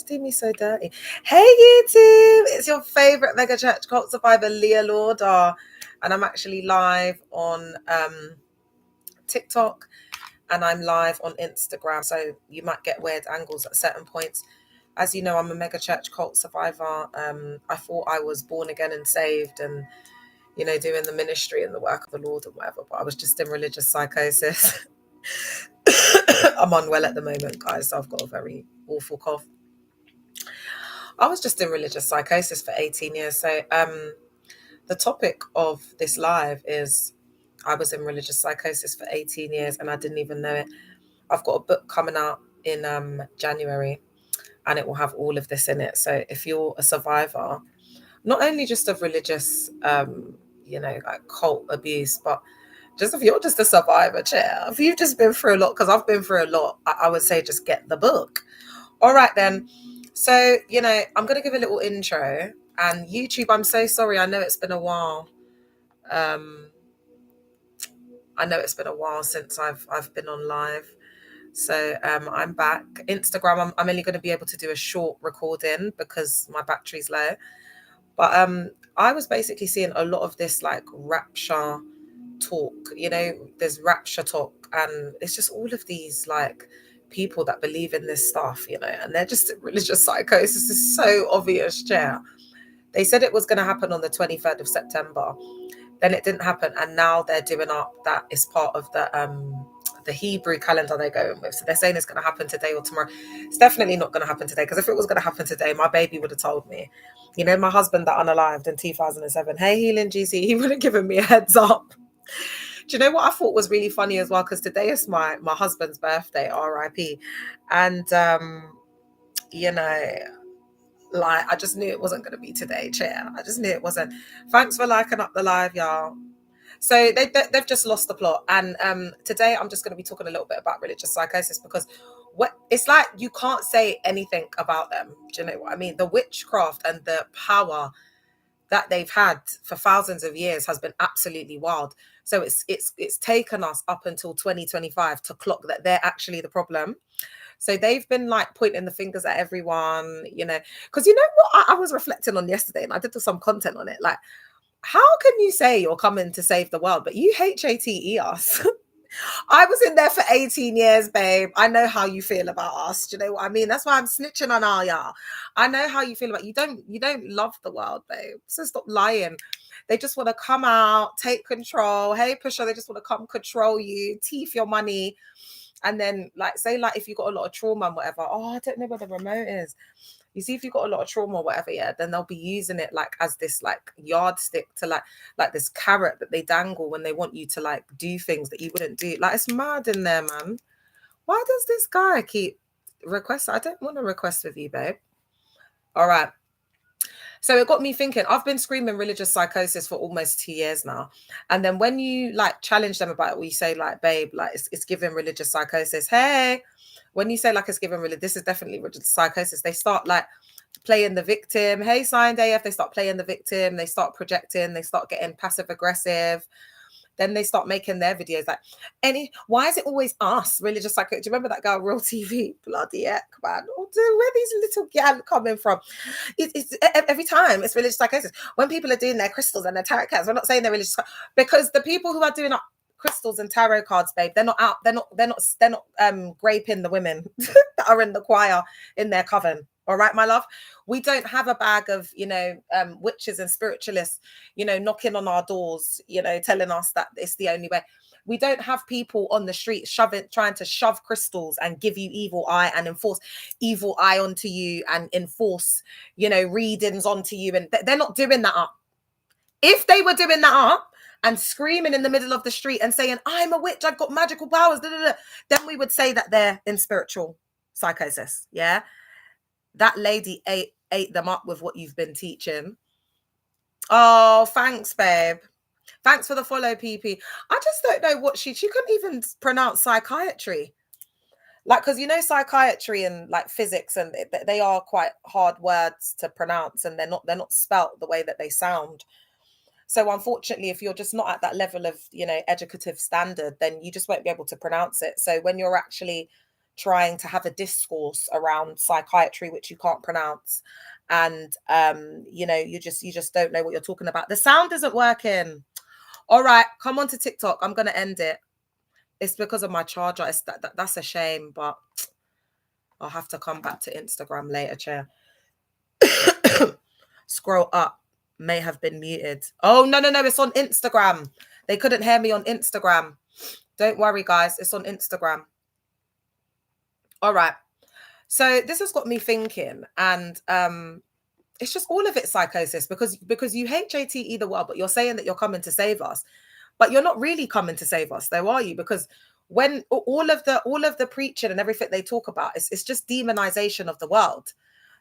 do me so dirty. Hey YouTube, it's your favorite mega church cult survivor, Leah Lauder, and I'm actually live on TikTok, and I'm live on Instagram, so you might get weird angles at certain points. As you know, I'm a mega church cult survivor. I thought I was born again and saved and, you know, doing the ministry and the work of the Lord and whatever, but I was just in religious psychosis. I'm unwell at the moment, guys, so I've got a very awful cough. I was just in religious psychosis for 18 years. So the topic of this live is I was in religious psychosis for 18 years and I didn't even know it. I've got a book coming out in January, and it will have all of this in it. So if you're a survivor, not only just of religious, like cult abuse, but just if you're just a survivor, if you've just been through a lot, because I've been through a lot, I would say just get the book. All right, then. So, I'm going to give a little intro. And YouTube, I'm so sorry. I know it's been a while. I know it's been a while since I've been on live. So I'm back. Instagram, I'm only going to be able to do a short recording because my battery's low. But I was basically seeing a lot of this like rapture talk. There's rapture talk, and it's just all of these like people that believe in this stuff, and they're just religious psychosis is so obvious. They said it was going to happen on the 23rd of September. Then it didn't happen, and now they're doing up that is part of the Hebrew calendar they're going with. So they're saying it's going to happen today or tomorrow. It's definitely not going to happen today, because if it was going to happen today, my baby would have told me. My husband that unalived in 2007, hey, Healing GC, he would have given me a heads up. Do you know what I thought was really funny as well? Because today is my husband's birthday, RIP. And, like, I just knew it wasn't going to be today, I just knew it wasn't. Thanks for liking up the live, y'all. So they've just lost the plot. And today I'm just going to be talking a little bit about religious psychosis, because it's like you can't say anything about them. Do you know what I mean? The witchcraft and the power that they've had for thousands of years has been absolutely wild. So it's taken us up until 2025 to clock that they're actually the problem. So they've been like pointing the fingers at everyone, because what I was reflecting on yesterday, and I did some content on it. Like, how can you say you're coming to save the world, but you hate us? I was in there for 18 years, babe. I know how you feel about us. Do you know what I mean? That's why I'm snitching on all y'all. I know how you feel about you don't love the world, babe. So stop lying. They just want to come out, take control. Hey, Pusher, they just want to come control you, thief your money. And then say if you got a lot of trauma and whatever. Oh, I don't know where the remote is. You see, if you've got a lot of trauma or whatever, then they'll be using it as this yardstick to like this carrot that they dangle when they want you to do things that you wouldn't do. It's mad in there, man. Why does this guy keep requesting? I don't want to request with you, babe. All right. So it got me thinking. I've been screaming religious psychosis for almost 2 years now. And then when you challenge them about it, we say babe, it's giving religious psychosis. Hey, when you say it's giving religious, this is definitely religious psychosis. They start playing the victim. Hey, Signed AF, they start playing the victim. They start projecting. They start getting passive aggressive. Then they start making their videos why is it always us, religious psycho? Do you remember that girl, Real TV? Bloody heck, man. Oh, dude, where these little gal coming from? It's every time it's religious psychosis. When people are doing their crystals and their tarot cards, we're not saying they're religious, because the people who are doing up crystals and tarot cards, babe, they're not out. They're not graping the women that are in the choir in their coven. All right, my love. We don't have a bag of, witches and spiritualists, knocking on our doors, telling us that it's the only way. We don't have people on the street trying to shove crystals and give you evil eye and enforce evil eye onto you and enforce, readings onto you. And they're not doing that up. If they were doing that up and screaming in the middle of the street and saying, I'm a witch, I've got magical powers, then we would say that they're in spiritual psychosis. Yeah. That lady ate them up with what you've been teaching. Oh, thanks, babe. Thanks for the follow, PP. I just don't know what she couldn't even pronounce psychiatry. Because psychiatry and physics, and they are quite hard words to pronounce, and they're not spelt the way that they sound. So unfortunately, if you're just not at that level of, educative standard, then you just won't be able to pronounce it. So when you're actually trying to have a discourse around psychiatry which you can't pronounce, and you just don't know what you're talking about. The sound isn't working. All right, come on to TikTok. I'm gonna end it. It's because of my charger. That's a shame, but I'll have to come back to Instagram later, chair. Scroll up. May have been muted. Oh, no, it's on Instagram. They couldn't hear me on Instagram. Don't worry, guys. It's on Instagram. All right. So this has got me thinking, and it's just all of it psychosis, because you hate JT either well, but you're saying that you're coming to save us, but you're not really coming to save us, though, are you? Because when all of the preaching and everything they talk about, it's just demonization of the world.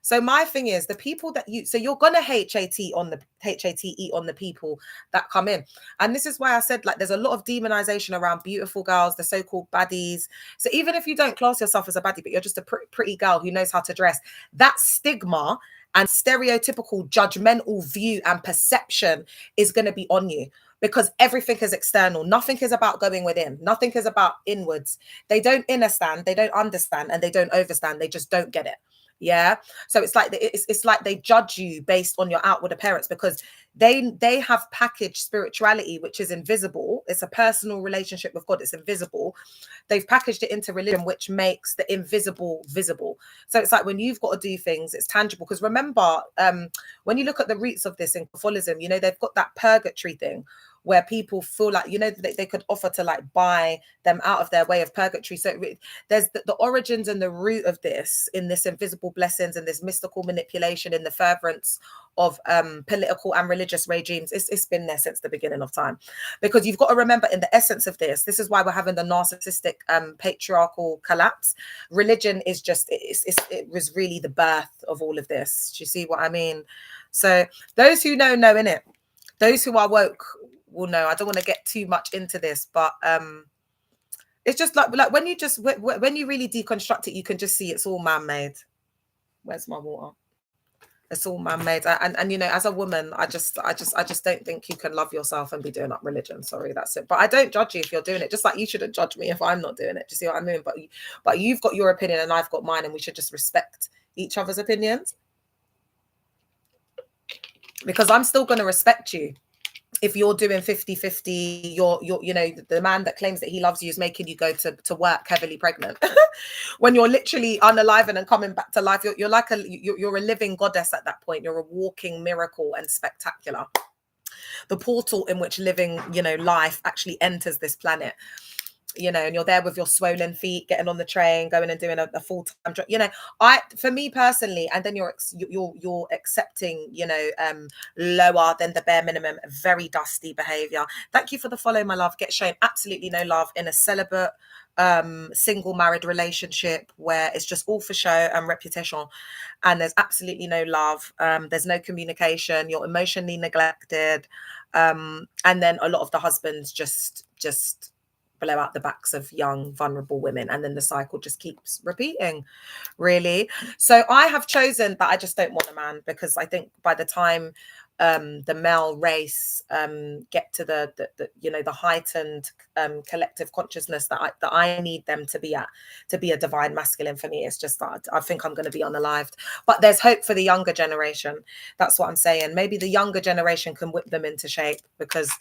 So my thing is, the people that you're gonna hate on the people that come in. And this is why I said, like, there's a lot of demonization around beautiful girls, the so-called baddies. So even if you don't class yourself as a baddie, but you're just a pretty girl who knows how to dress, that stigma and stereotypical judgmental view and perception is going to be on you, because everything is external. Nothing is about going within. Nothing is about inwards. They don't understand, they don't understand, and they don't overstand. They just don't get it. Yeah. So it's like they judge you based on your outward appearance, because they have packaged spirituality, which is invisible. It's a personal relationship with God. It's invisible. They've packaged it into religion, which makes the invisible visible. So it's like when you've got to do things, it's tangible. Because remember, when you look at the roots of this in Catholicism, they've got that purgatory thing where people feel like, they could offer to like buy them out of their way of purgatory. So there's the origins and the root of this in this invisible blessings and this mystical manipulation in the furtherance of political and religious regimes. It's been there since the beginning of time, because you've got to remember, in the essence of this is why we're having the narcissistic patriarchal collapse. Religion is just, it was really the birth of all of this. Do you see what I mean? So those who know innit? Those who are woke will know. I don't want to get too much into this, but it's just like when you really deconstruct it, you can just see it's all man-made. Where's my water? It's all man-made, and as a woman, I just don't think you can love yourself and be doing up religion. Sorry, that's it. But I don't judge you if you're doing it, just like you shouldn't judge me if I'm not doing it. Do you see what I mean? But you've got your opinion and I've got mine, and we should just respect each other's opinions, because I'm still going to respect you if you're doing 50-50. You're the man that claims that he loves you is making you go to work heavily pregnant when you're literally unalive and coming back to life. You're like you're a living goddess at that point. You're a walking miracle and spectacular, the portal in which living life actually enters this planet. And you're there with your swollen feet, getting on the train, going and doing a full-time job. For me personally, and then you're accepting, lower than the bare minimum, very dusty behavior. Thank you for the follow, my love. Get shown absolutely no love in a celibate, single married relationship where it's just all for show and reputation, and there's absolutely no love. There's no communication. You're emotionally neglected, and then a lot of the husbands just blow out the backs of young, vulnerable women. And then the cycle just keeps repeating, really. So I have chosen that I just don't want a man, because I think by the time the male race get to the heightened collective consciousness that I need them to be at, to be a divine masculine, for me, it's just that I think I'm going to be unalived. But there's hope for the younger generation. That's what I'm saying. Maybe the younger generation can whip them into shape, because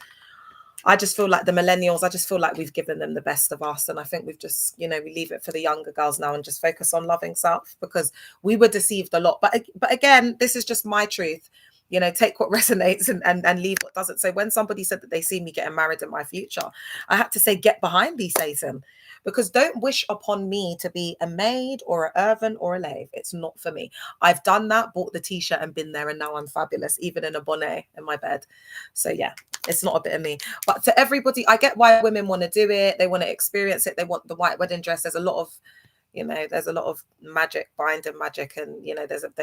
I just feel like the millennials, I just feel like we've given them the best of us. And I think we've just, we leave it for the younger girls now and just focus on loving self, because we were deceived a lot. But again, this is just my truth. Take what resonates and leave what doesn't. So when somebody said that they see me getting married in my future, I had to say, get behind thee, Satan, because don't wish upon me to be a maid or a Irvin or a lave. It's not for me. I've done that, bought the t-shirt and been there, and now I'm fabulous, even in a bonnet in my bed. So yeah, it's not a bit of me. But to everybody, I get why women want to do it. They want to experience it. They want the white wedding dress. There's a lot of magic, binding magic, and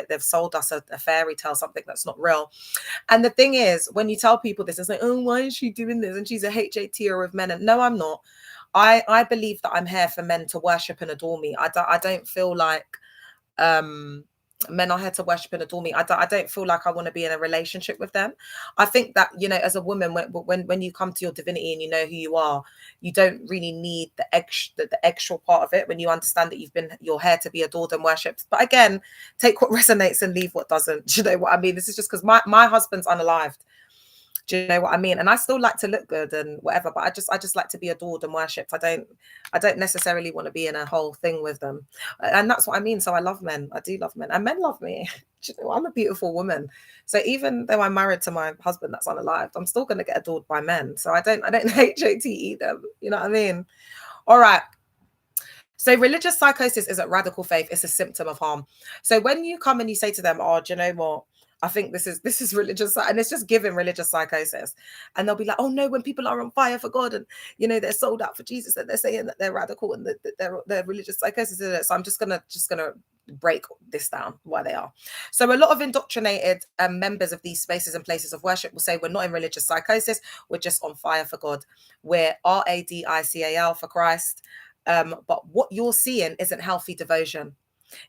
they've sold us a fairy tale, something that's not real. And the thing is, when you tell people this, it's like, oh, why is she doing this? And she's a HATer of men. And no, I'm not. I believe that I'm here for men to worship and adore me. I don't feel like Men are here to worship and adore me. I don't feel like I want to be in a relationship with them. I think that, you know, as a woman, when you come to your divinity and you know who you are, you don't really need the extra part of it. When you understand that you're here to be adored and worshipped. But again, take what resonates and leave what doesn't. Do you know what I mean? This is just because my husband's unalived. Do you know what I mean? And I still like to look good and whatever, but I just like to be adored and worshipped. I don't necessarily want to be in a whole thing with them. And that's what I mean. So I love men. I do love men. And men love me. Do you know, I'm a beautiful woman. So even though I'm married to my husband that's unalived, I'm still gonna get adored by men. So I don't hate JT either. You know what I mean? All right. So religious psychosis isn't radical faith, it's a symptom of harm. So when you come and you say to them, oh, do you know what? I think this is religious, and it's just giving religious psychosis. And they'll be like, oh no, when people are on fire for God and you know they're sold out for Jesus and they're saying that they're radical and that they're religious psychosis. So I'm just gonna break this down why they are. So a lot of indoctrinated members of these spaces and places of worship will say we're not in religious psychosis, we're just on fire for God. We're RADICAL for Christ. But what you're seeing isn't healthy devotion.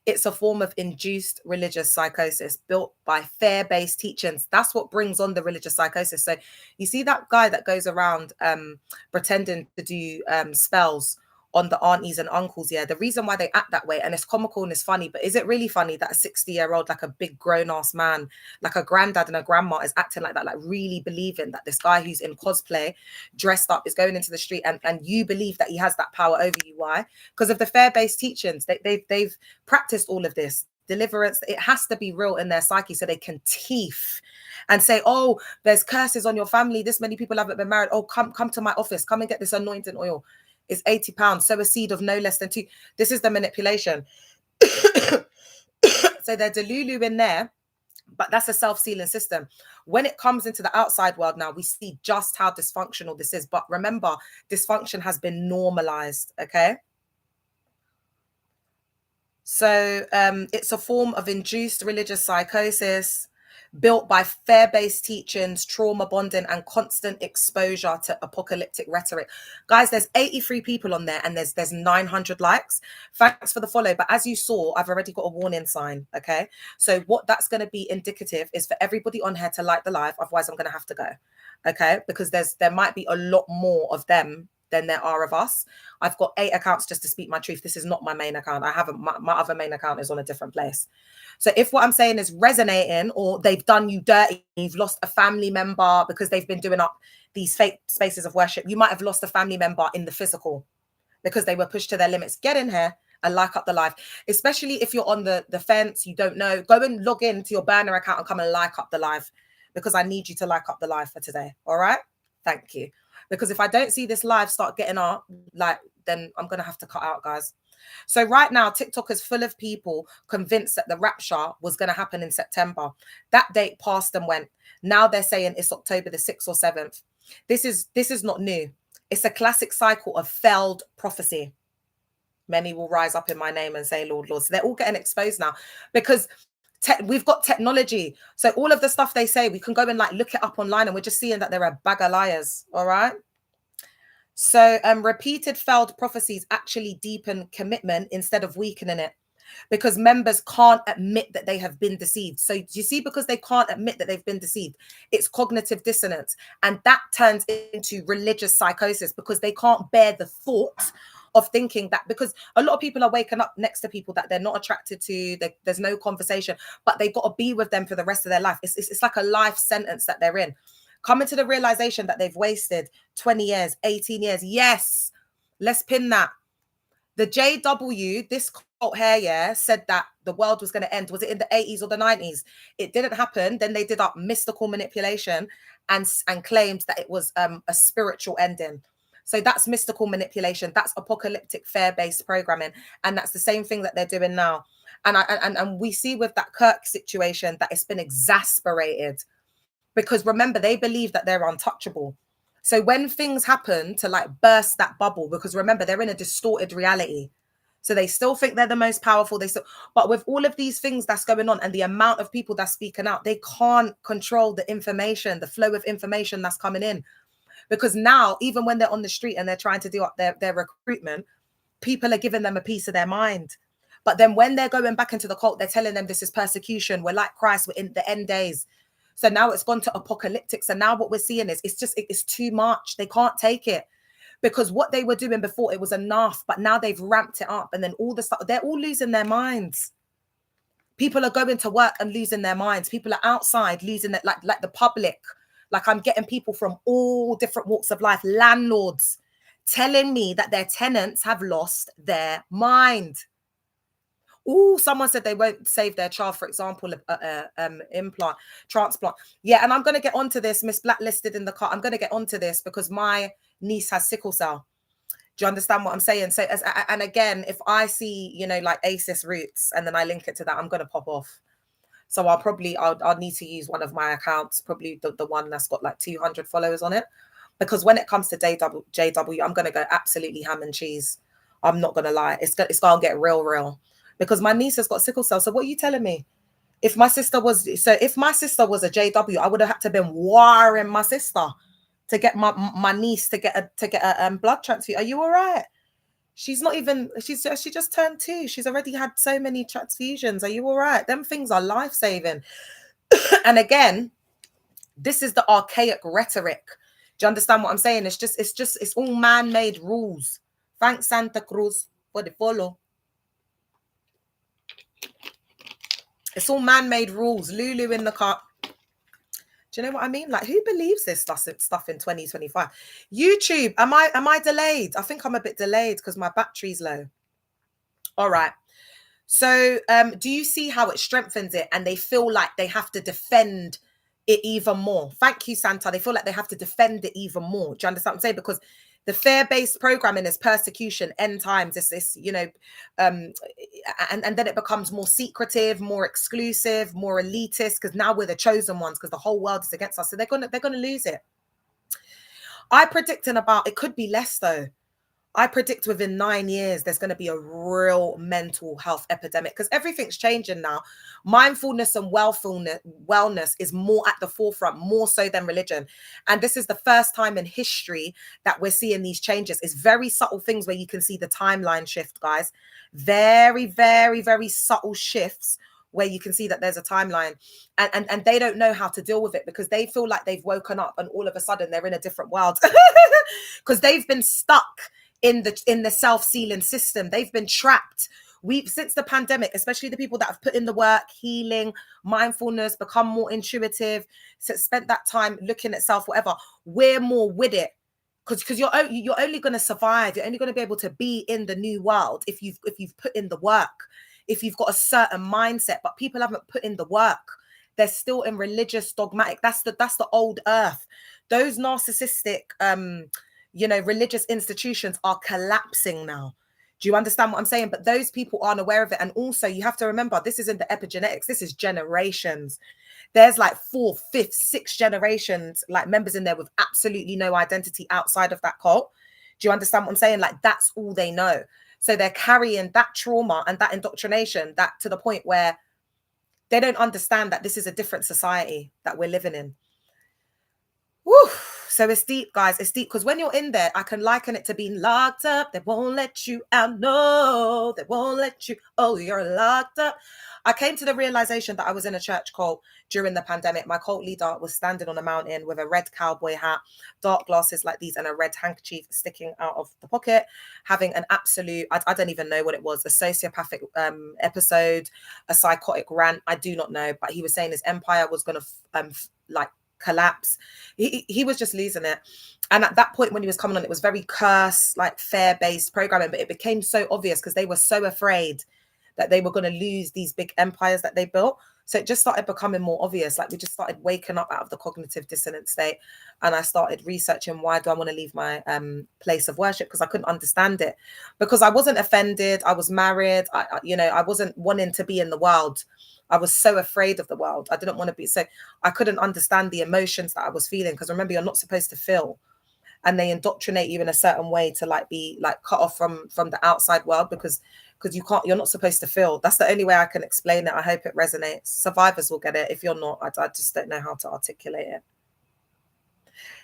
It's a form of induced religious psychosis built by fear-based teachings. That's what brings on the religious psychosis. So you see that guy that goes around pretending to do spells on the aunties and uncles. Yeah, the reason why they act that way, and it's comical and it's funny, but is it really funny that a 60-year-old, like a big grown-ass man, like a granddad and a grandma, is acting like that, like really believing that this guy who's in cosplay, dressed up, is going into the street, and you believe that he has that power over you? Why? Because of the fear-based teachings. They've practiced all of this deliverance. It has to be real in their psyche so they can teeth and say, oh, there's curses on your family, this many people haven't been married, oh, come to my office, come and get this anointing oil. It's £80. Sow a seed of no less than 2. This is the manipulation. So they're delulu in there, but that's a self-sealing system. When it comes into the outside world now, we see just how dysfunctional this is. But remember, dysfunction has been normalized, okay? So it's a form of induced religious psychosis built by fear-based teachings, trauma bonding, and constant exposure to apocalyptic rhetoric. Guys, there's 83 people on there and there's 900 likes. Thanks for the follow. But as you saw, I've already got a warning sign, okay? So what that's going to be indicative is for everybody on here to like the live. Otherwise, I'm going to have to go, okay? Because there might be a lot more of them than there are of us. I've got 8 accounts just to speak my truth. This is not my main account. I haven't, my other main account is on a different place. So if what I'm saying is resonating, or they've done you dirty, you've lost a family member because they've been doing up these fake spaces of worship, you might have lost a family member in the physical because they were pushed to their limits. Get in here and like up the live, especially if you're on the fence, you don't know, go and log into your burner account and come and like up the live, because I need you to like up the live for today. All right, thank you. Because if I don't see this live start getting up, like, then I'm going to have to cut out, guys. So right now, TikTok is full of people convinced that the rapture was going to happen in September. That date passed and went. Now they're saying it's October the 6th or 7th. This is not new. It's a classic cycle of failed prophecy. Many will rise up in my name and say, Lord, Lord. So they're all getting exposed now because we've got technology. So all of the stuff they say, we can go and like look it up online, and we're just seeing that they're a bag of liars. All right. So repeated failed prophecies actually deepen commitment instead of weakening it, because members can't admit that they have been deceived. So you see, because they can't admit that they've been deceived, it's cognitive dissonance, and that turns into religious psychosis because they can't bear the thought of thinking that, because a lot of people are waking up next to people that they're not attracted to, there's no conversation, but they got to be with them for the rest of their life. It's like a life sentence that they're in. Coming to the realization that they've wasted 20 years, 18 years. Yes, let's pin that. The JW, this cult hair, yeah, said that the world was going to end. Was it in the 80s or the 90s? It didn't happen. Then they did up mystical manipulation and claimed that it was a spiritual ending. So that's mystical manipulation. That's apocalyptic fear-based programming. And that's the same thing that they're doing now. And we see with that Kirk situation that it's been exasperated, because remember, they believe that they're untouchable. So when things happen to like burst that bubble, because remember, they're in a distorted reality. So they still think they're the most powerful. But with all of these things that's going on and the amount of people that's speaking out, they can't control the information, the flow of information that's coming in. Because now, even when they're on the street and they're trying to do up their recruitment, people are giving them a piece of their mind. But then when they're going back into the cult, they're telling them this is persecution. We're like Christ. We're in the end days. So now it's gone to apocalyptic. So now what we're seeing is it's too much. They can't take it. Because what they were doing before, it was enough, but now they've ramped it up, and then all the stuff, they're all losing their minds. People are going to work and losing their minds. People are outside losing it, like the public. Like I'm getting people from all different walks of life, landlords, telling me that their tenants have lost their mind. Oh, someone said they won't save their child, for example, implant, transplant. Yeah, and I'm going to get onto this, Miss Blacklisted in the car. I'm going to get onto this because my niece has sickle cell. Do you understand what I'm saying? So, and again, if I see, you know, like ACEs roots and then I link it to that, I'm going to pop off. So I'll need to use one of my accounts, probably the one that's got like 200 followers on it. Because when it comes to JW, I'm going to go absolutely ham and cheese. I'm not going to lie. It's going to get real. Because my niece has got sickle cell. So what are you telling me? If my sister was a JW, I would have had to been wiring my sister to get my niece to get a blood transfusion. Are you all right? She just turned 2. She's already had so many transfusions. Are you all right? Them things are life-saving. And again, this is the archaic rhetoric. Do you understand what I'm saying? It's all man-made rules. Thanks, Santa Cruz, for the follow. It's all man-made rules. Lulu in the car. Do you know what I mean? Like, who believes this stuff in 2025? YouTube, am I delayed? I think I'm a bit delayed because my battery's low. All right. So do you see how it strengthens it? And they feel like they have to defend it even more. Thank you, Santa. They feel like they have to defend it even more. Do you understand what I'm saying? Because the fear-based programming is persecution, end times. It's you know, and then it becomes more secretive, more exclusive, more elitist, because now we're the chosen ones because the whole world is against us. So they're gonna lose it. I predict it could be less though. I predict within 9 years, there's going to be a real mental health epidemic because everything's changing now. Mindfulness and wellness is more at the forefront, more so than religion. And this is the first time in history that we're seeing these changes. It's very subtle things where you can see the timeline shift, guys. Very, very, very subtle shifts where you can see that there's a timeline and they don't know how to deal with it because they feel like they've woken up and all of a sudden they're in a different world because they've been stuck in the self-sealing system. They've been trapped. Since the pandemic, especially the people that have put in the work, healing, mindfulness, become more intuitive, spent that time looking at self, whatever, we're more with it. Because you're only going to survive. You're only going to be able to be in the new world if you've put in the work, if you've got a certain mindset. But people haven't put in the work. They're still in religious dogmatic. That's the old earth. Those narcissistic religious institutions are collapsing now. Do you understand what I'm saying? But those people aren't aware of it. And also you have to remember, this isn't the epigenetics. This is generations. There's like 4th, 5th, 6th generations, like members in there with absolutely no identity outside of that cult. Do you understand what I'm saying? Like that's all they know. So they're carrying that trauma and that indoctrination that to the point where they don't understand that this is a different society that we're living in. Woo. So it's deep, guys. It's deep because when you're in there, I can liken it to being locked up. They won't let you out. No, they won't let you. Oh, you're locked up. I came to the realization that I was in a church cult during the pandemic. My cult leader was standing on a mountain with a red cowboy hat, dark glasses like these, and a red handkerchief sticking out of the pocket, having an absolute, I don't even know what it was, a sociopathic episode, a psychotic rant. I do not know, but he was saying his empire was going to collapse. He was just losing it. And at that point when he was coming on, it was very curse, like fair-based programming, but it became so obvious because they were so afraid that they were going to lose these big empires that they built. So it just started becoming more obvious. Like we just started waking up out of the cognitive dissonance state. And I started researching, why do I want to leave my place of worship? Because I couldn't understand it. Because I wasn't offended. I was married. I wasn't wanting to be in the world. I was so afraid of the world. I didn't want to be. So I couldn't understand the emotions that I was feeling. Because remember, you're not supposed to feel. And they indoctrinate you in a certain way to be cut off from the outside world because you're not supposed to feel. That's the only way I can explain it. I hope it resonates. Survivors will get it. If you're not, I just don't know how to articulate it.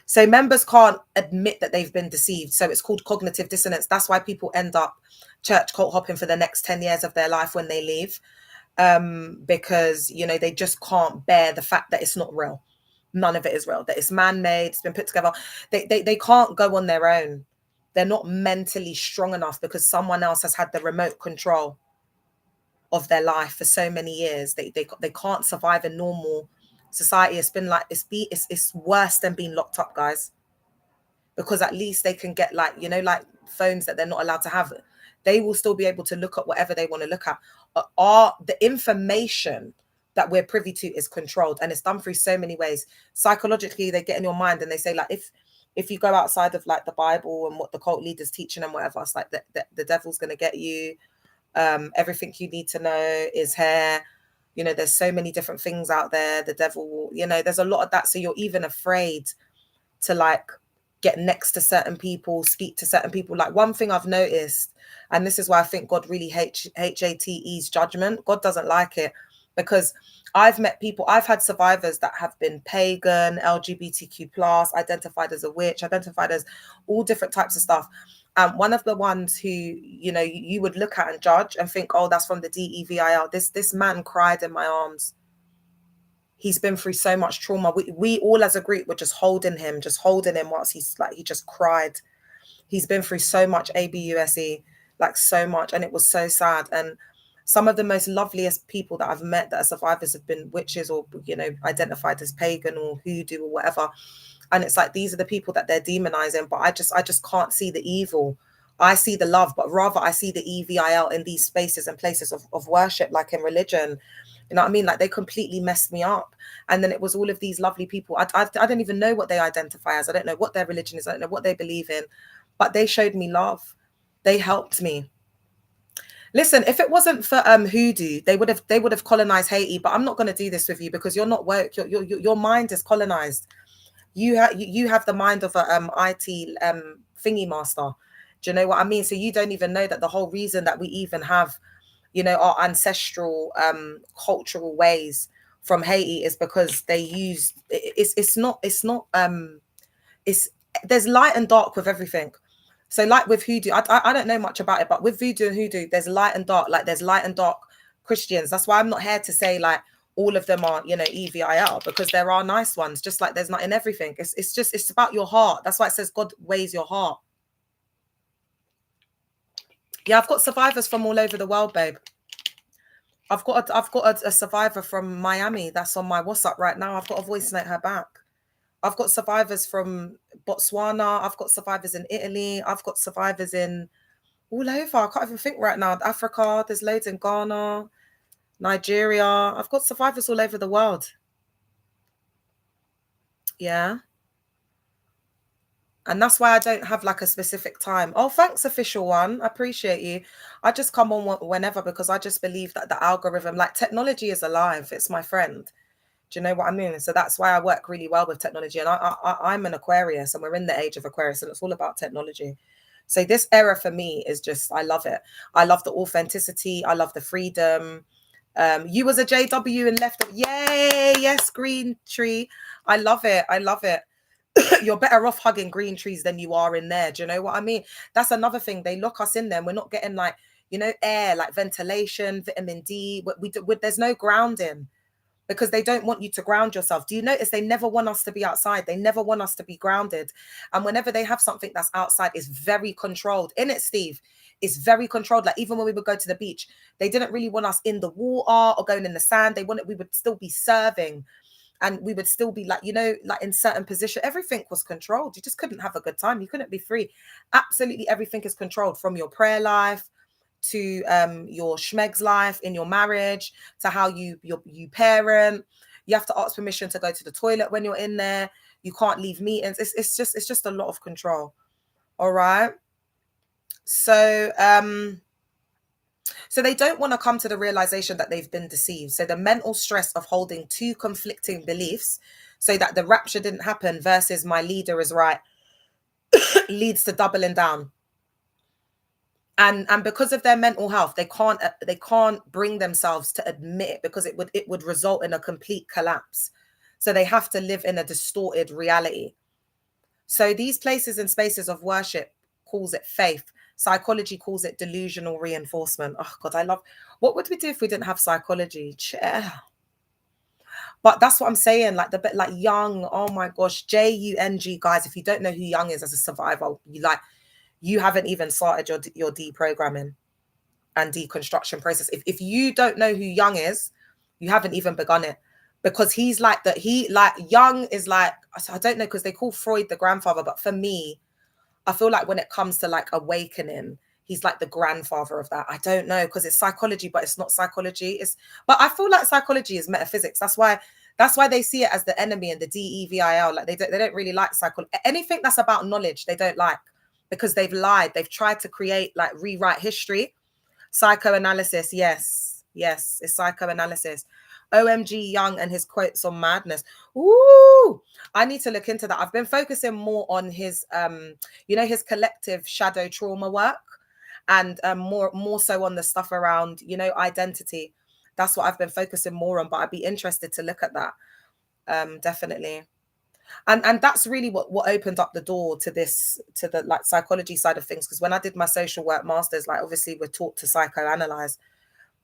So members can't admit that they've been deceived. So it's called cognitive dissonance. That's why people end up church cult hopping for the next 10 years of their life when they leave. Because, you know, they just can't bear the fact that it's not real. None of it is real, that it's man-made, it's been put together. They can't go on their own. They're not mentally strong enough because someone else has had the remote control of their life for so many years. They can't survive in normal society. It's been like it's worse than being locked up, guys. Because at least they can get, like, you know, like phones that they're not allowed to have. They will still be able to look at whatever they want to look at. The information that we're privy to is controlled, and it's done through so many ways. Psychologically, they get in your mind and they say, like, if you go outside of like the Bible and what the cult leaders teaching and whatever, it's like the devil's going to get you. Everything you need to know is here. You know, there's so many different things out there. The devil, you know, there's a lot of that. So you're even afraid to like get next to certain people, speak to certain people. Like, one thing I've noticed, and this is why I think God really hates judgment. God doesn't like it, because I've met people, I've had survivors that have been pagan, LGBTQ plus, identified as a witch, identified as all different types of stuff. One of the ones who, you know, you would look at and judge and think, oh, that's from the DEVIL. This man cried in my arms. He's been through so much trauma. We all as a group were just holding him whilst he just cried. He's been through so much ABUSE, like so much. And it was so sad. And some of the most loveliest people that I've met that are survivors have been witches, or, you know, identified as pagan or hoodoo or whatever. And it's like, these are the people that they're demonizing. But I just can't see the evil. I see the love, but rather I see the EVIL in these spaces and places of worship, like in religion. You know what I mean? Like, they completely messed me up. And then it was all of these lovely people. I don't even know what they identify as. I don't know what their religion is. I don't know what they believe in. But they showed me love. They helped me. Listen, if it wasn't for hoodoo, they would have colonized Haiti. But I'm not going to do this with you, because you're not woke. Your mind is colonized. You have the mind of a IT thingy master. Do you know what I mean? So you don't even know that the whole reason that we even have, you know, our ancestral cultural ways from Haiti is because they use it's there's light and dark with everything. So like with hoodoo, I don't know much about it, but with voodoo and hoodoo, there's light and dark. Like, there's light and dark Christians. That's why I'm not here to say like all of them are, you know, EVIL, because there are nice ones, just like there's not in everything. It's about your heart. That's why it says God weighs your heart. Yeah, I've got survivors from all over the world, babe. I've got a survivor from Miami that's on my WhatsApp right now. I've got to voice note her back. I've got survivors from Botswana. I've got survivors in Italy. I've got survivors in all over. I can't even think right now. Africa, there's loads in Ghana, Nigeria. I've got survivors all over the world. Yeah. And that's why I don't have like a specific time. Oh, thanks, official one. I appreciate you. I just come on whenever, because I just believe that the algorithm, like, technology is alive. It's my friend. Do you know what I mean? So that's why I work really well with technology. And I'm an Aquarius, and we're in the age of Aquarius, and it's all about technology. So this era for me is just, I love it. I love the authenticity. I love the freedom. You was a JW and left. Yay. Yes, green tree. I love it. I love it. You're better off hugging green trees than you are in there. Do you know what I mean? That's another thing. They lock us in there. We're not getting, like, you know, air, like ventilation, vitamin D. There's no grounding, because they don't want you to ground yourself. Do you notice they never want us to be outside? They never want us to be grounded. And whenever they have something that's outside, it's very controlled. In it, Steve, it's very controlled. Like, even when we would go to the beach, they didn't really want us in the water or going in the sand. We would still be serving. And we would still be, like, you know, like in certain position. Everything was controlled. You just couldn't have a good time. You couldn't be free. Absolutely everything is controlled, from your prayer life to your schmeg's life in your marriage, to how you parent. You have to ask permission to go to the toilet when you're in there. You can't leave meetings. It's just a lot of control. All right. So they don't want to come to the realization that they've been deceived. So the mental stress of holding two conflicting beliefs, so that the rapture didn't happen versus my leader is right, leads to doubling down. And because of their mental health, they can't bring themselves to admit it, because it would result in a complete collapse. So they have to live in a distorted reality. So these places and spaces of worship calls it faith. Psychology calls it delusional reinforcement. Oh God, I love. What would we do if we didn't have psychology? Yeah. But that's what I'm saying. Like the bit like Young. Oh my gosh, Jung, guys. If you don't know who Young is as a survivor, you haven't even started your deprogramming and deconstruction process. If you don't know who Young is, you haven't even begun it, because he's like that. He like Young is like, I don't know, because they call Freud the grandfather, but for me, I feel like when it comes to like awakening, he's like the grandfather of that. I don't know, because it's psychology, but it's not psychology. But I feel like psychology is metaphysics. That's why they see it as the enemy and the DEVIL. Like they don't really like psychology. Anything that's about knowledge, they don't like, because they've lied. They've tried to create, like, rewrite history. Psychoanalysis, yes, it's psychoanalysis. OMG Young and his quotes on madness. Ooh, I need to look into that. I've been focusing more on his his collective shadow trauma work, and more so on the stuff around, identity. That's what I've been focusing more on, but I'd be interested to look at that. Definitely. And that's really what opened up the door to this, to the like psychology side of things, because when I did my social work masters, like, obviously we're taught to psychoanalyze,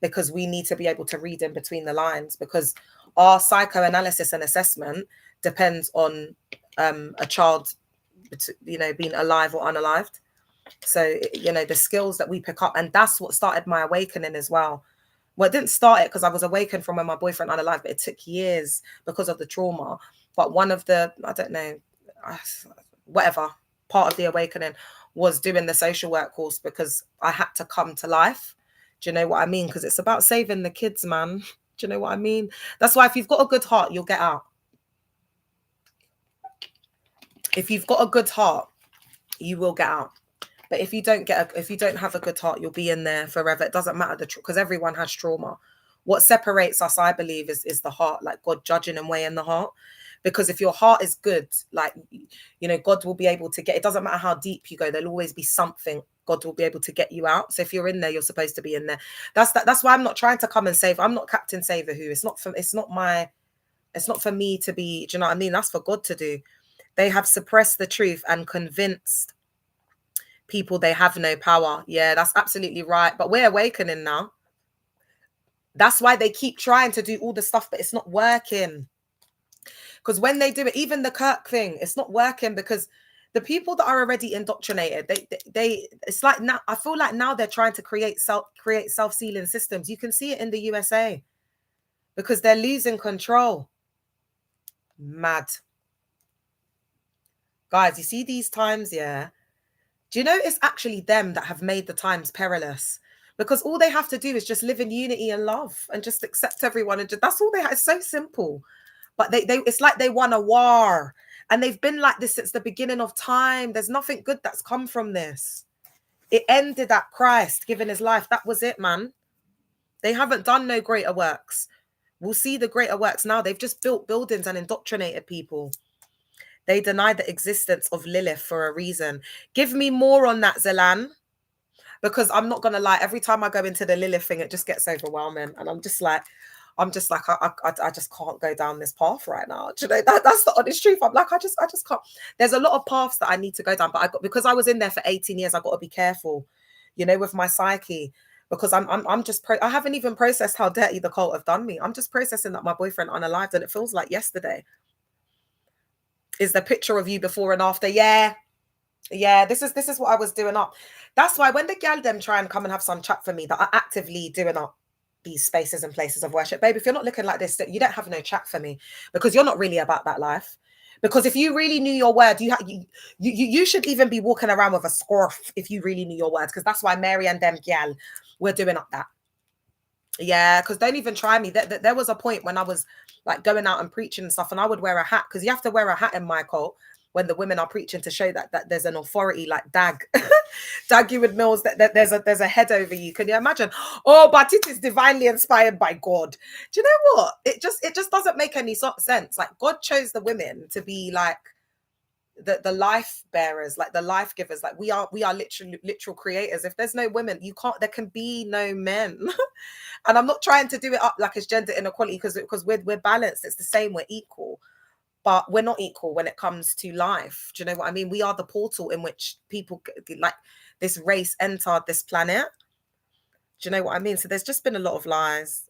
because we need to be able to read in between the lines, because our psychoanalysis and assessment depends on a child, being alive or unalived. So, the skills that we pick up, and that's what started my awakening as well. Well, it didn't start it because I was awakened from when my boyfriend unalive, but it took years because of the trauma. But one of the, I don't know, whatever, part of the awakening was doing the social work course, because I had to come to life. Do you know what I mean? Because it's about saving the kids, man. Do you know what I mean? That's why if you've got a good heart, you'll get out. If you've got a good heart, you will get out. But if you don't have a good heart, you'll be in there forever. It doesn't matter because everyone has trauma. What separates us, I believe, is the heart, like God judging and weighing the heart. Because if your heart is good, like, God will be able to get, it doesn't matter how deep you go, there'll always be something. God will be able to get you out. So if you're in there, you're supposed to be in there. That's why I'm not trying to come and save. I'm not Captain Saver who. It's not for me to be, do you know what I mean? That's for God to do. They have suppressed the truth and convinced people they have no power. Yeah, that's absolutely right. But we're awakening now. That's why they keep trying to do all the stuff, but it's not working. Because when they do it, even the Kirk thing, it's not working, because the people that are already indoctrinated, they it's like, now I feel like now they're trying to create self-sealing systems. You can see it in the USA, because they're losing control. Mad. Guys, you see these times, yeah? Do you know it's actually them that have made the times perilous? Because all they have to do is just live in unity and love and just accept everyone. And that's all they have. It's so simple. But they it's like they won a war. And they've been like this since the beginning of time. There's nothing good that's come from this. It ended at Christ giving his life. That was it, man. They haven't done no greater works. We'll see the greater works now. They've just built buildings and indoctrinated people. They denied the existence of Lilith for a reason. Give me more on that, Zelan. Because I'm not going to lie, every time I go into the Lilith thing, it just gets overwhelming. And I'm just like, I just can't go down this path right now. Do you know, that's the honest truth. I'm like, I just can't. There's a lot of paths that I need to go down, but because I was in there for 18 years, I got to be careful, with my psyche, because I haven't even processed how dirty the cult have done me. I'm just processing that my boyfriend unalived, and it feels like yesterday. Is the picture of you before and after? Yeah. This is what I was doing up. That's why when the gal them try and come and have some chat for me, that are actively doing up these spaces and places of worship, babe, if you're not looking like this, you don't have no chat for me, because you're not really about that life. Because if you really knew your word, you should even be walking around with a scarf if you really knew your words, because that's why Mary and them gal were doing up that. Yeah, because don't even try me. There was a point when I was like going out and preaching and stuff, and I would wear a hat, because you have to wear a hat in my cult when the women are preaching, to show that there's an authority, like Dag you with Mills, that there's a head over you. Can you imagine? Oh, but it is divinely inspired by God. Do you know what? It just doesn't make any sense. Like, God chose the women to be like the life bearers, like the life givers. Like, we are literal creators. If there's no women, there can be no men. And I'm not trying to do it up like it's gender inequality, because we're balanced. It's the same. We're equal. but we're not equal when it comes to life. Do you know what I mean? We are the portal in which people, like this race, entered this planet. Do you know what I mean? So there's just been a lot of lies.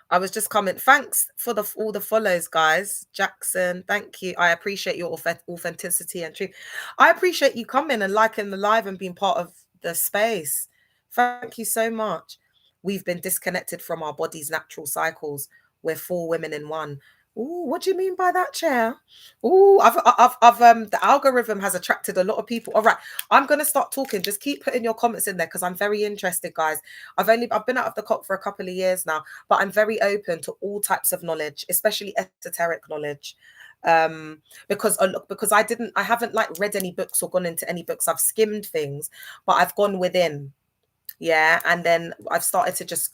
I was just comment. Thanks for all the follows, guys. Jackson, thank you. I appreciate your authenticity and truth. I appreciate you coming and liking the live and being part of the space. Thank you so much. We've been disconnected from our body's natural cycles. We're four women in one. Ooh, what do you mean by that, Chair? Ooh, the algorithm has attracted a lot of people. All right, I'm gonna start talking. Just keep putting your comments in there because I'm very interested, guys. I've been out of the cop for a couple of years now, but I'm very open to all types of knowledge, especially esoteric knowledge. Because I haven't like read any books or gone into any books. I've skimmed things, but I've gone within. Yeah, and then I've started to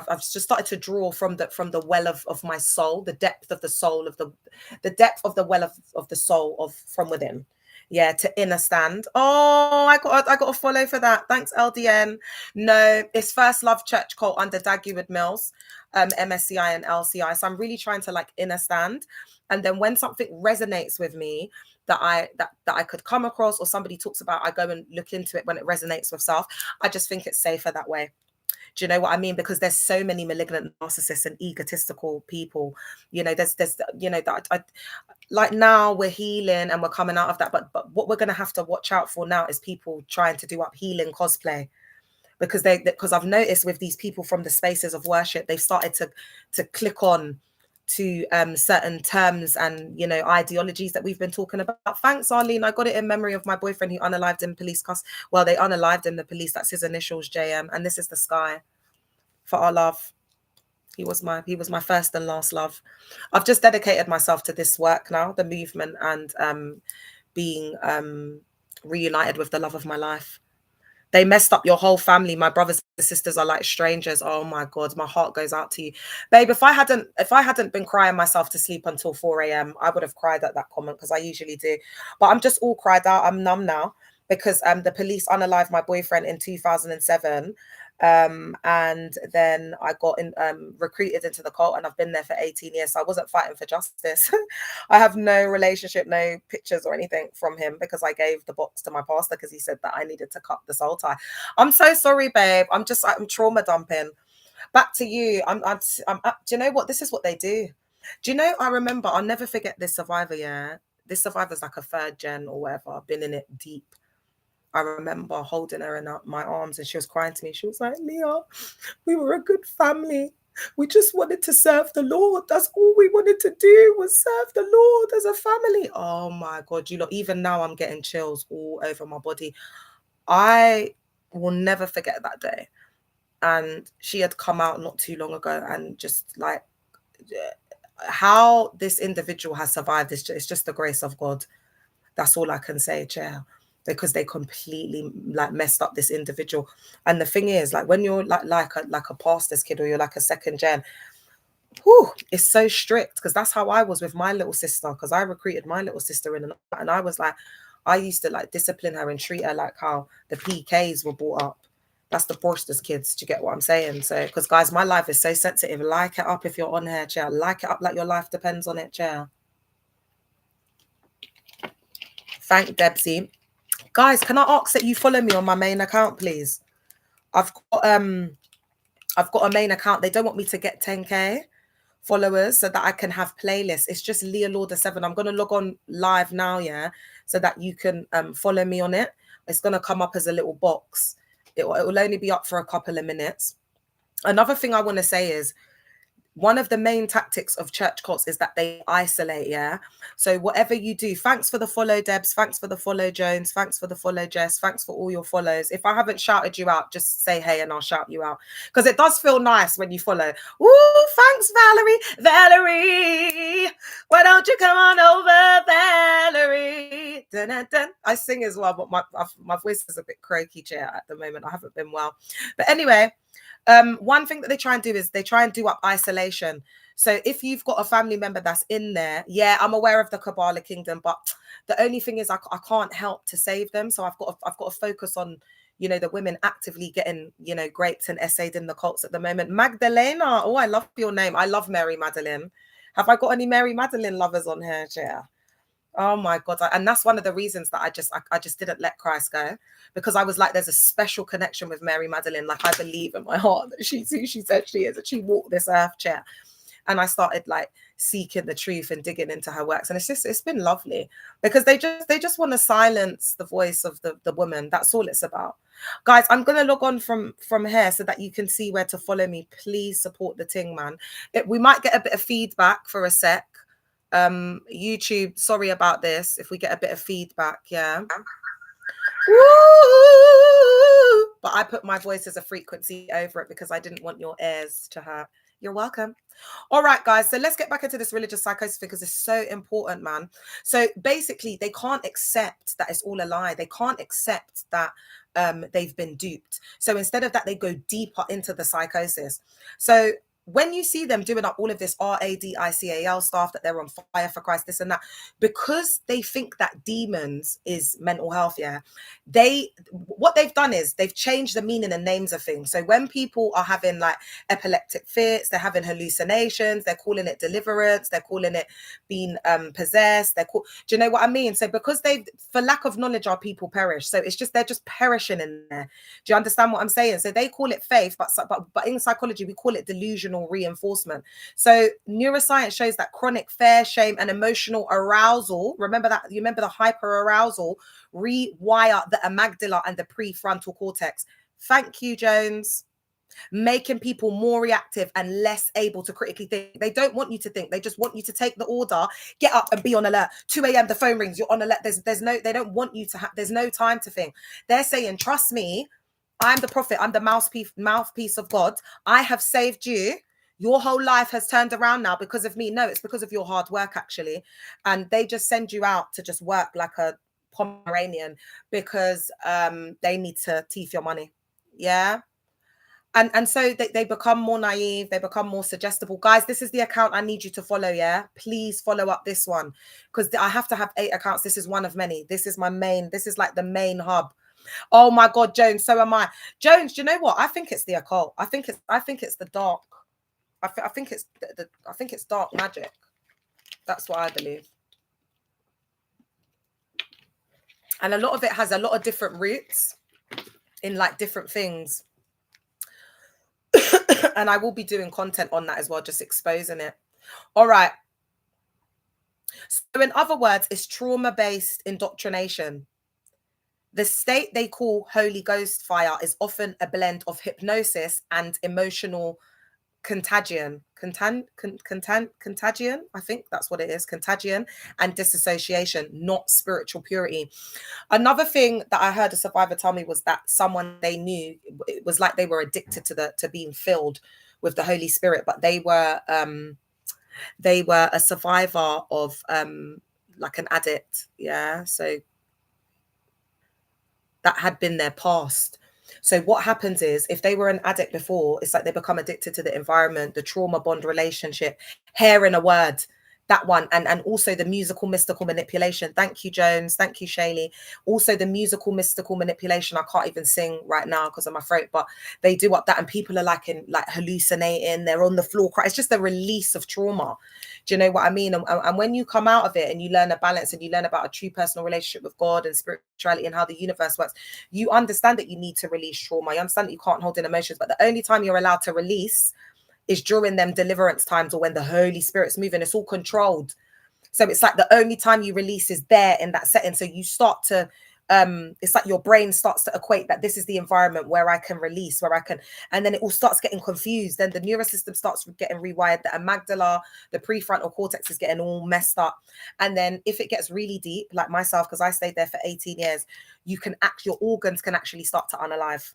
I've just started to draw from the well of my soul, the depth of the soul of the depth of the well of the soul of from within. Yeah, to inner stand. Oh, I got a follow for that. Thanks, LDN. No, it's First Love Church Cult under Dagwood Mills, MSCI and LCI. So I'm really trying to like inner stand, and then when something resonates with me that I could come across or somebody talks about, I go and look into it when it resonates with self. I just think it's safer that way. Do you know what I mean? Because there's so many malignant narcissists and egotistical people. You know, there's that I like now we're healing and we're coming out of that. But what we're gonna have to watch out for now is people trying to do up healing cosplay. Because I've noticed with these people from the spaces of worship, they've started to click on to certain terms and ideologies that we've been talking about. Thanks, Arlene. I got it in memory of my boyfriend who unalived in police well, they unalived in the police. That's his initials, JM, and this is the sky for our love. He was my first and last love. I've just dedicated myself to this work now, the movement, and being reunited with the love of my life. They messed up your whole family. My brothers and sisters are like strangers. Oh my God, my heart goes out to you. Babe, if I hadn't been crying myself to sleep until 4 a.m., I would have cried at that comment because I usually do. But I'm just all cried out. I'm numb now because the police unalived my boyfriend in 2007. And then I got recruited into the cult and I've been there for 18 years. So I wasn't fighting for justice. I have no relationship, no pictures or anything from him because I gave the box to my pastor because he said that I needed to cut the soul tie. I'm so sorry, babe. I'm trauma dumping. Back to you. Do you know what? This is what they do. Do you know, I remember, I'll never forget this survivor, yeah? This survivor's like a third gen or whatever. I've been in it deep. I remember holding her in my arms and she was crying to me. She was like, Leah, we were a good family. We just wanted to serve the Lord. That's all we wanted to do was serve the Lord as a family. Oh my God, even now I'm getting chills all over my body. I will never forget that day. And she had come out not too long ago and just like how this individual has survived, it's just the grace of God. That's all I can say, Chair. Because they completely like messed up this individual. And the thing is, like when you're like a pastor's kid or you're like a second gen, it's so strict because that's how I was with my little sister because I recruited my little sister in and I was like, I used to like discipline her and treat her like how the PKs were brought up. That's the Borsters kids. Do you get what I'm saying? So, because guys, my life is so sensitive. Like it up if you're on here, Chair. Like it up like your life depends on it, Chair. Thank Debsy. Guys, can I ask that you follow me on my main account, please? I've got a main account. They don't want me to get 10k followers so that I can have playlists. It's just Leah Lauder 7. I'm gonna log on live now, yeah, so that you can follow me on it. It's gonna come up as a little box. It will only be up for a couple of minutes. Another thing I want to say is one of the main tactics of church cults is that they isolate, yeah? So whatever you do, thanks for the follow, Debs. Thanks for the follow, Jones. Thanks for the follow, Jess. Thanks for all your follows. If I haven't shouted you out, just say hey and I'll shout you out. Because it does feel nice when you follow. Ooh, thanks, Valerie. Valerie, why don't you come on over, Valerie? Dun, dun, dun. I sing as well, but my voice is a bit croaky, Chair, at the moment. I haven't been well. But anyway, one thing that they try and do is they try and do up isolation. So if you've got a family member that's in there, yeah, I'm aware of the Kabbalah kingdom, but the only thing is I can't help to save them. So I've got to focus on, the women actively getting, graped and essayed in the cults at the moment. Magdalena, oh, I love your name. I love Mary Magdalene. Have I got any Mary Magdalene lovers on here, Chair? Oh my God. And that's one of the reasons that I just didn't let Christ go, because I was like, there's a special connection with Mary Magdalene. Like, I believe in my heart that she's who she said she is, that she walked this earth, Chair. And I started like seeking the truth and digging into her works. And it's been lovely, because they just want to silence the voice of the woman. That's all it's about. Guys, I'm going to log on from here so that you can see where to follow me. Please support the ting, man. We might get a bit of feedback for a sec. YouTube, sorry about this if we get a bit of feedback. Yeah. Woo! But I put my voice as a frequency over it because I didn't want your ears to hurt. You're welcome. All right, guys. So let's get back into this religious psychosis thing, because it's so important, man. So basically, they can't accept that it's all a lie. They can't accept that they've been duped. So instead of that, they go deeper into the psychosis. So when you see them doing up all of this radical stuff, that they're on fire for Christ, this and that, because they think that demons is mental health, yeah, what they've done is they've changed the meaning and names of things. So when people are having like epileptic fits, they're having hallucinations, they're calling it deliverance, they're calling it being possessed. Do you know what I mean? So because for lack of knowledge, our people perish. So it's just, they're just perishing in there. Do you understand what I'm saying? So they call it faith, but in psychology we call it delusional reinforcement. So neuroscience shows that chronic fear, shame, and emotional arousal, remember the hyper arousal, rewire the amygdala and the prefrontal cortex. Thank you, Jones. Making people more reactive and less able to critically think. They don't want you to think. They just want you to take the order, get up and be on alert. 2 a.m. the phone rings, you're on alert. They don't want you to have, there's no time to think. They're saying, trust me, I'm the prophet, I'm the mouthpiece of God. I have saved you. Your whole life has turned around now because of me. No, it's because of your hard work, actually. And they just send you out to just work like a Pomeranian because they need to teeth your money. Yeah. And so they become more naive. They become more suggestible. Guys, this is the account I need you to follow, yeah? Please follow up this one, because I have to have 8 accounts. This is one of many. This is this is like the main hub. Oh my God, Jones, so am I. Jones, do you know what? I think it's the occult. I think it's the dark. I think it's dark magic. That's what I believe. And a lot of it has a lot of different roots in like different things. And I will be doing content on that as well, just exposing it. All right. So in other words, it's trauma-based indoctrination. The state they call Holy Ghost fire is often a blend of hypnosis and emotional contagion. Contagion, I think that's what it is. Contagion and dissociation, not spiritual purity. Another thing that I heard a survivor tell me was that someone they knew, it was like they were addicted to being filled with the Holy Spirit, but they were a survivor of like an addict. Yeah. So that had been their past. So what happens is, if they were an addict before, it's like they become addicted to the environment, the trauma bond relationship, hair in a word, that one. And also the musical mystical manipulation. Thank you, Jones. Thank you, Shaylee. Also the musical mystical manipulation. I can't even sing right now because of my throat, but they do up that, and people are like hallucinating. They're on the floor crying. It's just a release of trauma. Do you know what I mean? And when you come out of it and you learn a balance and you learn about a true personal relationship with God and spirituality and how the universe works, you understand that you need to release trauma. You understand that you can't hold in emotions, but the only time you're allowed to release is during them deliverance times, or when the Holy Spirit's moving. It's all controlled. So it's like the only time you release is there in that setting. So you start to it's like your brain starts to equate that this is the environment where I can release, and then it all starts getting confused. Then the neural system starts getting rewired. The amygdala, the prefrontal cortex is getting all messed up. And then if it gets really deep, like myself, because I stayed there for 18 years, your organs can actually start to unalive.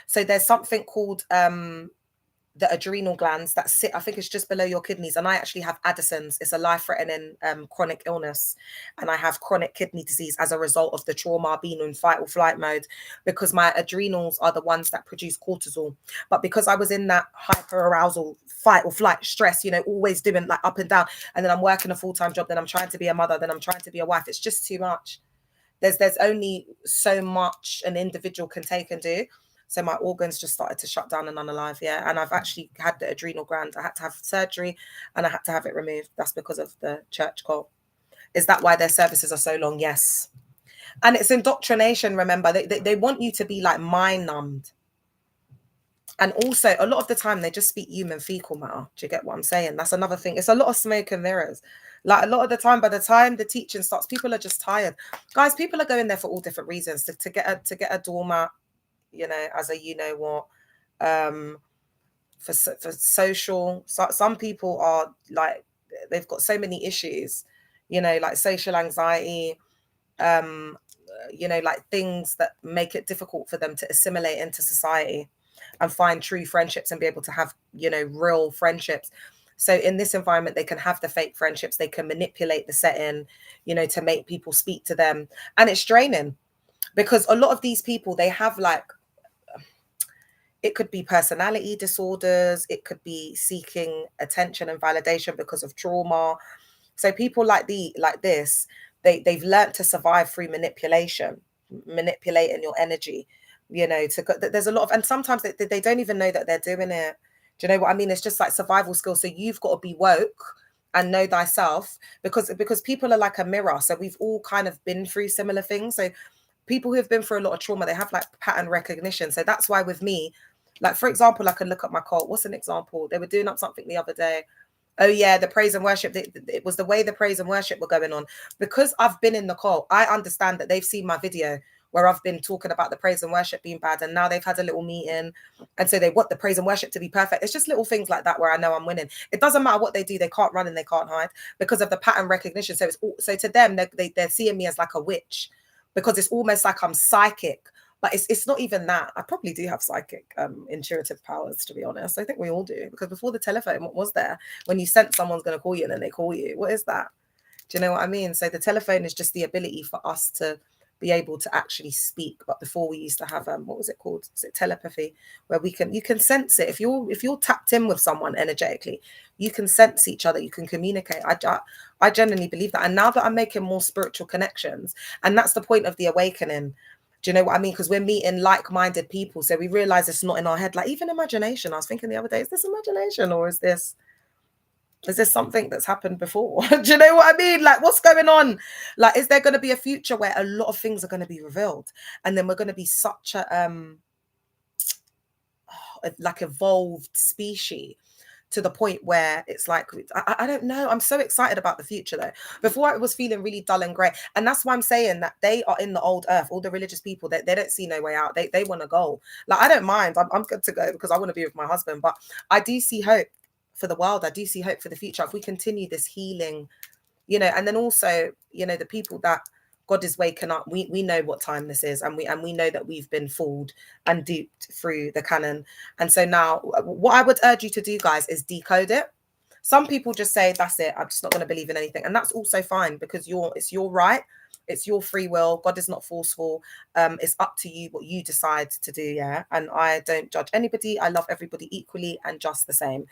So there's something called the adrenal glands that sit, I think it's just below your kidneys. And I actually have Addison's. It's a life-threatening chronic illness. And I have chronic kidney disease as a result of the trauma, being in fight or flight mode, because my adrenals are the ones that produce cortisol. But because I was in that hyper arousal, fight or flight stress, always doing like up and down. And then I'm working a full-time job. Then I'm trying to be a mother. Then I'm trying to be a wife. It's just too much. There's only so much an individual can take and do. So my organs just started to shut down and unalive. Yeah. And I've actually had the adrenal gland. I had to have surgery and I had to have it removed. That's because of the church cult. Is that why their services are so long? Yes. And it's indoctrination, remember. They want you to be like mind numbed. And also, a lot of the time, they just speak human fecal matter. Do you get what I'm saying? That's another thing. It's a lot of smoke and mirrors. Like a lot of the time, by the time the teaching starts, people are just tired. Guys, people are going there for all different reasons. To get a doormat, as a what, for social. So, some people are like, they've got so many issues, like social anxiety, like things that make it difficult for them to assimilate into society and find true friendships and be able to have, real friendships. So in this environment, they can have the fake friendships, they can manipulate the setting, to make people speak to them. And it's draining because a lot of these people, they have like, it could be personality disorders, it could be seeking attention and validation because of trauma. So people like this, they've learned to survive through manipulating your energy, there's a lot of, and sometimes they don't even know that they're doing it. Do you know what I mean? It's just like survival skills. So you've got to be woke and know thyself, because people are like a mirror. So we've all kind of been through similar things. So people who have been through a lot of trauma, they have like pattern recognition. So that's why with me, like, for example, I can look at my cult. What's an example? They were doing up something the other day. Oh yeah, the praise and worship. It was the way the praise and worship were going on. Because I've been in the cult, I understand that they've seen my video where I've been talking about the praise and worship being bad, and now they've had a little meeting, and so they want the praise and worship to be perfect. It's just little things like that where I know I'm winning. It doesn't matter what they do; they can't run and they can't hide because of the pattern recognition. So so to them, they're seeing me as like a witch, because it's almost like I'm psychic. But it's not even that. I probably do have psychic, intuitive powers, to be honest. I think we all do, because before the telephone, what was there? When you sense someone's going to call you and then they call you. What is that? Do you know what I mean? So the telephone is just the ability for us to be able to actually speak. But before, we used to have what was it called? Is it telepathy? Where you can sense it. If you're tapped in with someone energetically, you can sense each other. You can communicate. I genuinely believe that. And now that I'm making more spiritual connections, and that's the point of the awakening. Do you know what I mean? Because we're meeting like-minded people. So we realize it's not in our head. Like even imagination. I was thinking the other day, is this imagination or is this something that's happened before? Do you know what I mean? Like, what's going on? Like, is there going to be a future where a lot of things are going to be revealed? And then we're going to be such a like evolved species, to the point where it's like, I don't know. I'm so excited about the future though. Before, it was feeling really dull and grey. And that's why I'm saying that they are in the old earth, all the religious people, they don't see no way out. They want to go. Like, I don't mind. I'm good to go because I want to be with my husband. But I do see hope for the world. I do see hope for the future. If we continue this healing, and then also, the people that God is waking up. We know what time this is, and we know that we've been fooled and duped through the canon. And so now, what I would urge you to do, guys, is decode it. Some people just say, "That's it. I'm just not going to believe in anything," and that's also fine, because it's your right, it's your free will. God is not forceful. It's up to you what you decide to do. Yeah, and I don't judge anybody. I love everybody equally and just the same.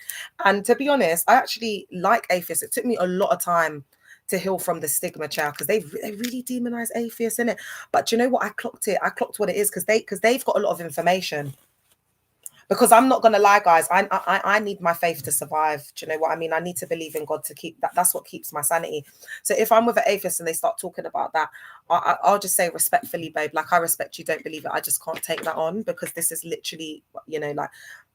And to be honest, I actually like atheists. It took me a lot of time to heal from the stigma, child, because they really demonize atheists, in it. But you know what? I clocked it. I clocked what it is, because they've got a lot of information. Because I'm not gonna lie, guys, I need my faith to survive. Do you know what I mean? I need to believe in God to keep that. That's what keeps my sanity. So if I'm with an atheist and they start talking about that, I'll just say respectfully, babe, like, I respect you don't believe it. I just can't take that on, because this is literally, like,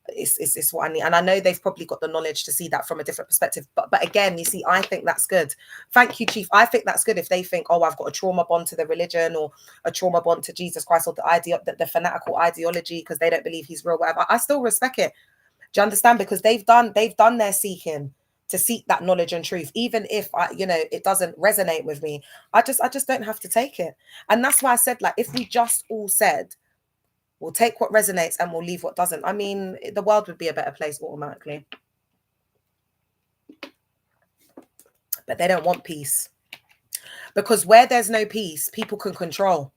it's what I need. And I know they've probably got the knowledge to see that from a different perspective. But again, you see, I think that's good. Thank you, Chief. I think that's good if they think, oh, I've got a trauma bond to the religion, or a trauma bond to Jesus Christ, or the fanatical ideology, because they don't believe he's real, whatever. I still respect it. Do you understand? Because they've done their seeking to seek that knowledge and truth. Even if it doesn't resonate with me, I just don't have to take it. And that's why I said, like, if we just all said, we'll take what resonates and we'll leave what doesn't, I mean, the world would be a better place automatically. But they don't want peace. Because where there's no peace, people can control.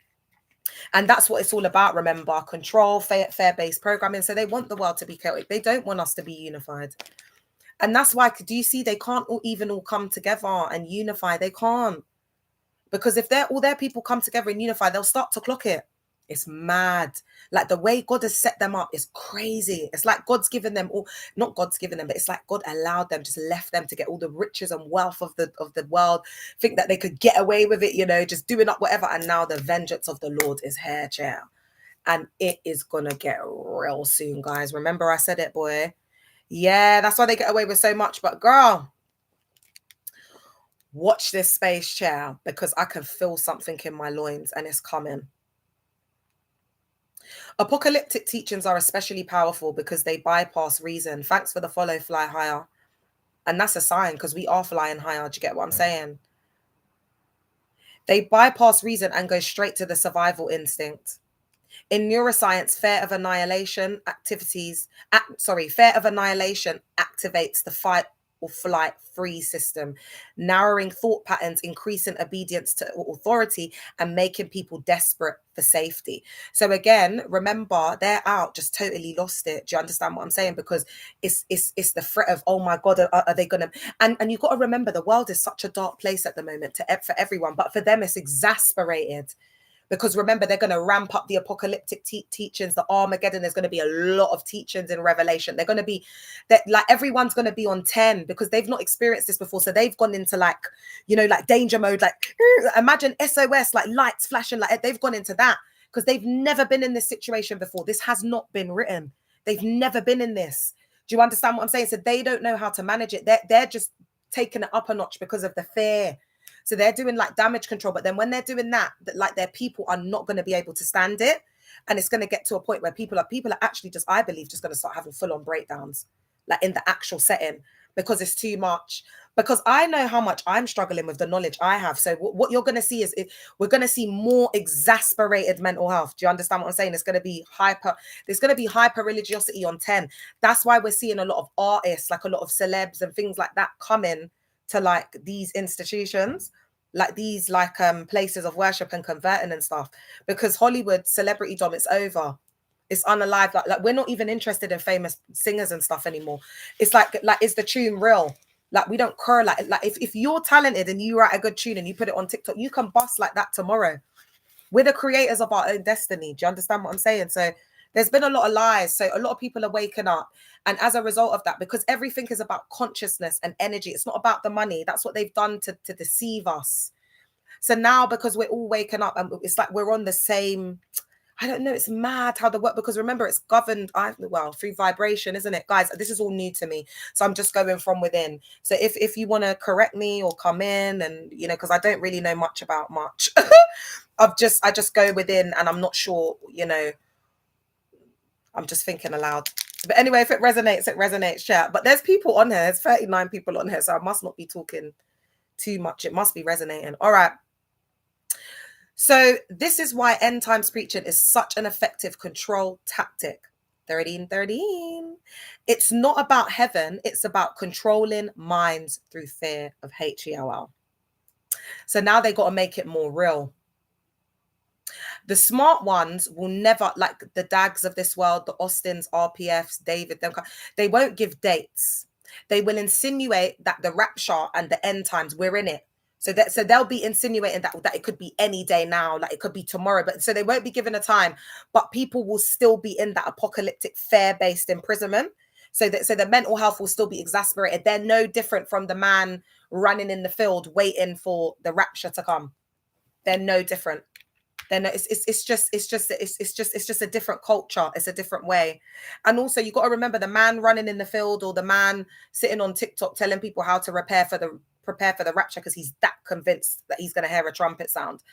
And that's what it's all about, remember. Control, fair-based programming. So they want the world to be chaotic. They don't want us to be unified. And that's why, do you see, they can't even all come together and unify. They can't. Because if all their people come together and unify, they'll start to clock it. It's mad. Like the way God has set them up is crazy. It's like God's given them all, not God's given them, but it's like God allowed them, just left them to get all the riches and wealth of the world, think that they could get away with it, just doing up whatever. And now the vengeance of the Lord is here, chair. And it is gonna get real soon, guys. Remember I said it, boy. Yeah, that's why they get away with so much. But girl, watch this space, chair, because I can feel something in my loins and it's coming. Apocalyptic teachings are especially powerful because they bypass reason. Thanks for the follow, fly higher. And that's a sign because we are flying higher. Do you get what I'm saying? They bypass reason and go straight to the survival instinct. In neuroscience, fear of annihilation activates the fight or flight freeze system, narrowing thought patterns, increasing obedience to authority, and making people desperate for safety. So again, remember, they're out, just totally lost it. Do you understand what I'm saying? Because it's the threat of, oh my God, are they gonna? And you've got to remember, the world is such a dark place at the moment for everyone, but for them, it's exasperated. Because remember, they're going to ramp up the apocalyptic teachings, the Armageddon. There's going to be a lot of teachings in Revelation. They're going to be, that like everyone's going to be on 10 because they've not experienced this before. So they've gone into like danger mode. Like imagine SOS, like lights flashing. Like they've gone into that because they've never been in this situation before. This has not been written. They've never been in this. Do you understand what I'm saying? So they don't know how to manage it. They're just taking it up a notch because of the fear. So they're doing like damage control, but then when they're doing that like their people are not going to be able to stand it, and it's going to get to a point where people are actually just, I believe, just going to start having full-on breakdowns, like in the actual setting, because it's too much. Because I know how much I'm struggling with the knowledge I have. So what you're going to see is we're going to see more exasperated mental health. Do you understand what I'm saying? There's going to be hyper religiosity on 10. That's why we're seeing a lot of artists, like a lot of celebs and things like that coming to like these institutions, like these like places of worship and converting and stuff, because Hollywood celebrity dom, it's over. It's unalive. Like we're not even interested in famous singers and stuff anymore. It's like is the tune real? Like we don't care. Like if you're talented and you write a good tune and you put it on TikTok, you can bust like that tomorrow. We're the creators of our own destiny. Do you understand what I'm saying? So there's been a lot of lies. So a lot of people are waking up. And as a result of that, because everything is about consciousness and energy, it's not about the money. That's what they've done to deceive us. So now, because we're all waking up and it's like we're on the same, I don't know, it's mad how the work, because remember, it's governed, through vibration, isn't it? Guys, this is all new to me. So I'm just going from within. So if you want to correct me or come in and, because I don't really know much about much. I just go within and I'm not sure, I'm just thinking aloud. But anyway, if it resonates, chat. But there's people on here. There's 39 people on here. So I must not be talking too much. It must be resonating. All right. So this is why end times preaching is such an effective control tactic. 13. It's not about heaven. It's about controlling minds through fear of HELL. So now they got to make it more real. The smart ones will never, like the Dags of this world, the Austins, RPFs, David, they won't give dates. They will insinuate that the rapture and the end times, we're in it. So they'll be insinuating that it could be any day now, like it could be tomorrow. But so they won't be given a time, but people will still be in that apocalyptic fear-based imprisonment. So the mental health will still be exasperated. They're no different from the man running in the field waiting for the rapture to come. They're no different. Then it's just a different culture. It's a different way. And also you got to remember, the man running in the field or the man sitting on TikTok telling people how to prepare for the rapture because he's that convinced that he's going to hear a trumpet sound.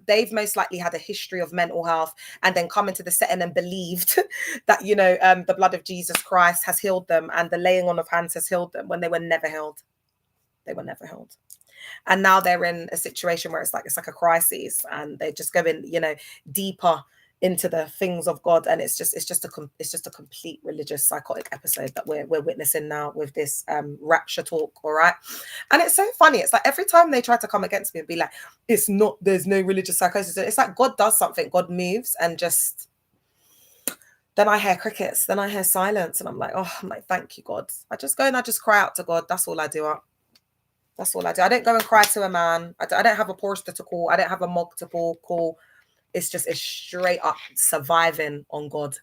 They've most likely had a history of mental health and then come into the setting and believed that the blood of Jesus Christ has healed them and the laying on of hands has healed them, when they were never healed. They were never healed. And now they're in a situation where it's like a crisis, and they're just going, deeper into the things of God. And it's just a complete religious psychotic episode that we're witnessing now with this rapture talk. All right. And it's so funny. It's like every time they try to come against me and be like, there's no religious psychosis. It's like God does something, God moves, and just then I hear crickets, then I hear silence, and I'm like, thank you, God. I just go and I just cry out to God. That's all I do. That's all I do. I don't go and cry to a man. I don't have a porster to call. I don't have a mog to call. it's straight up surviving on God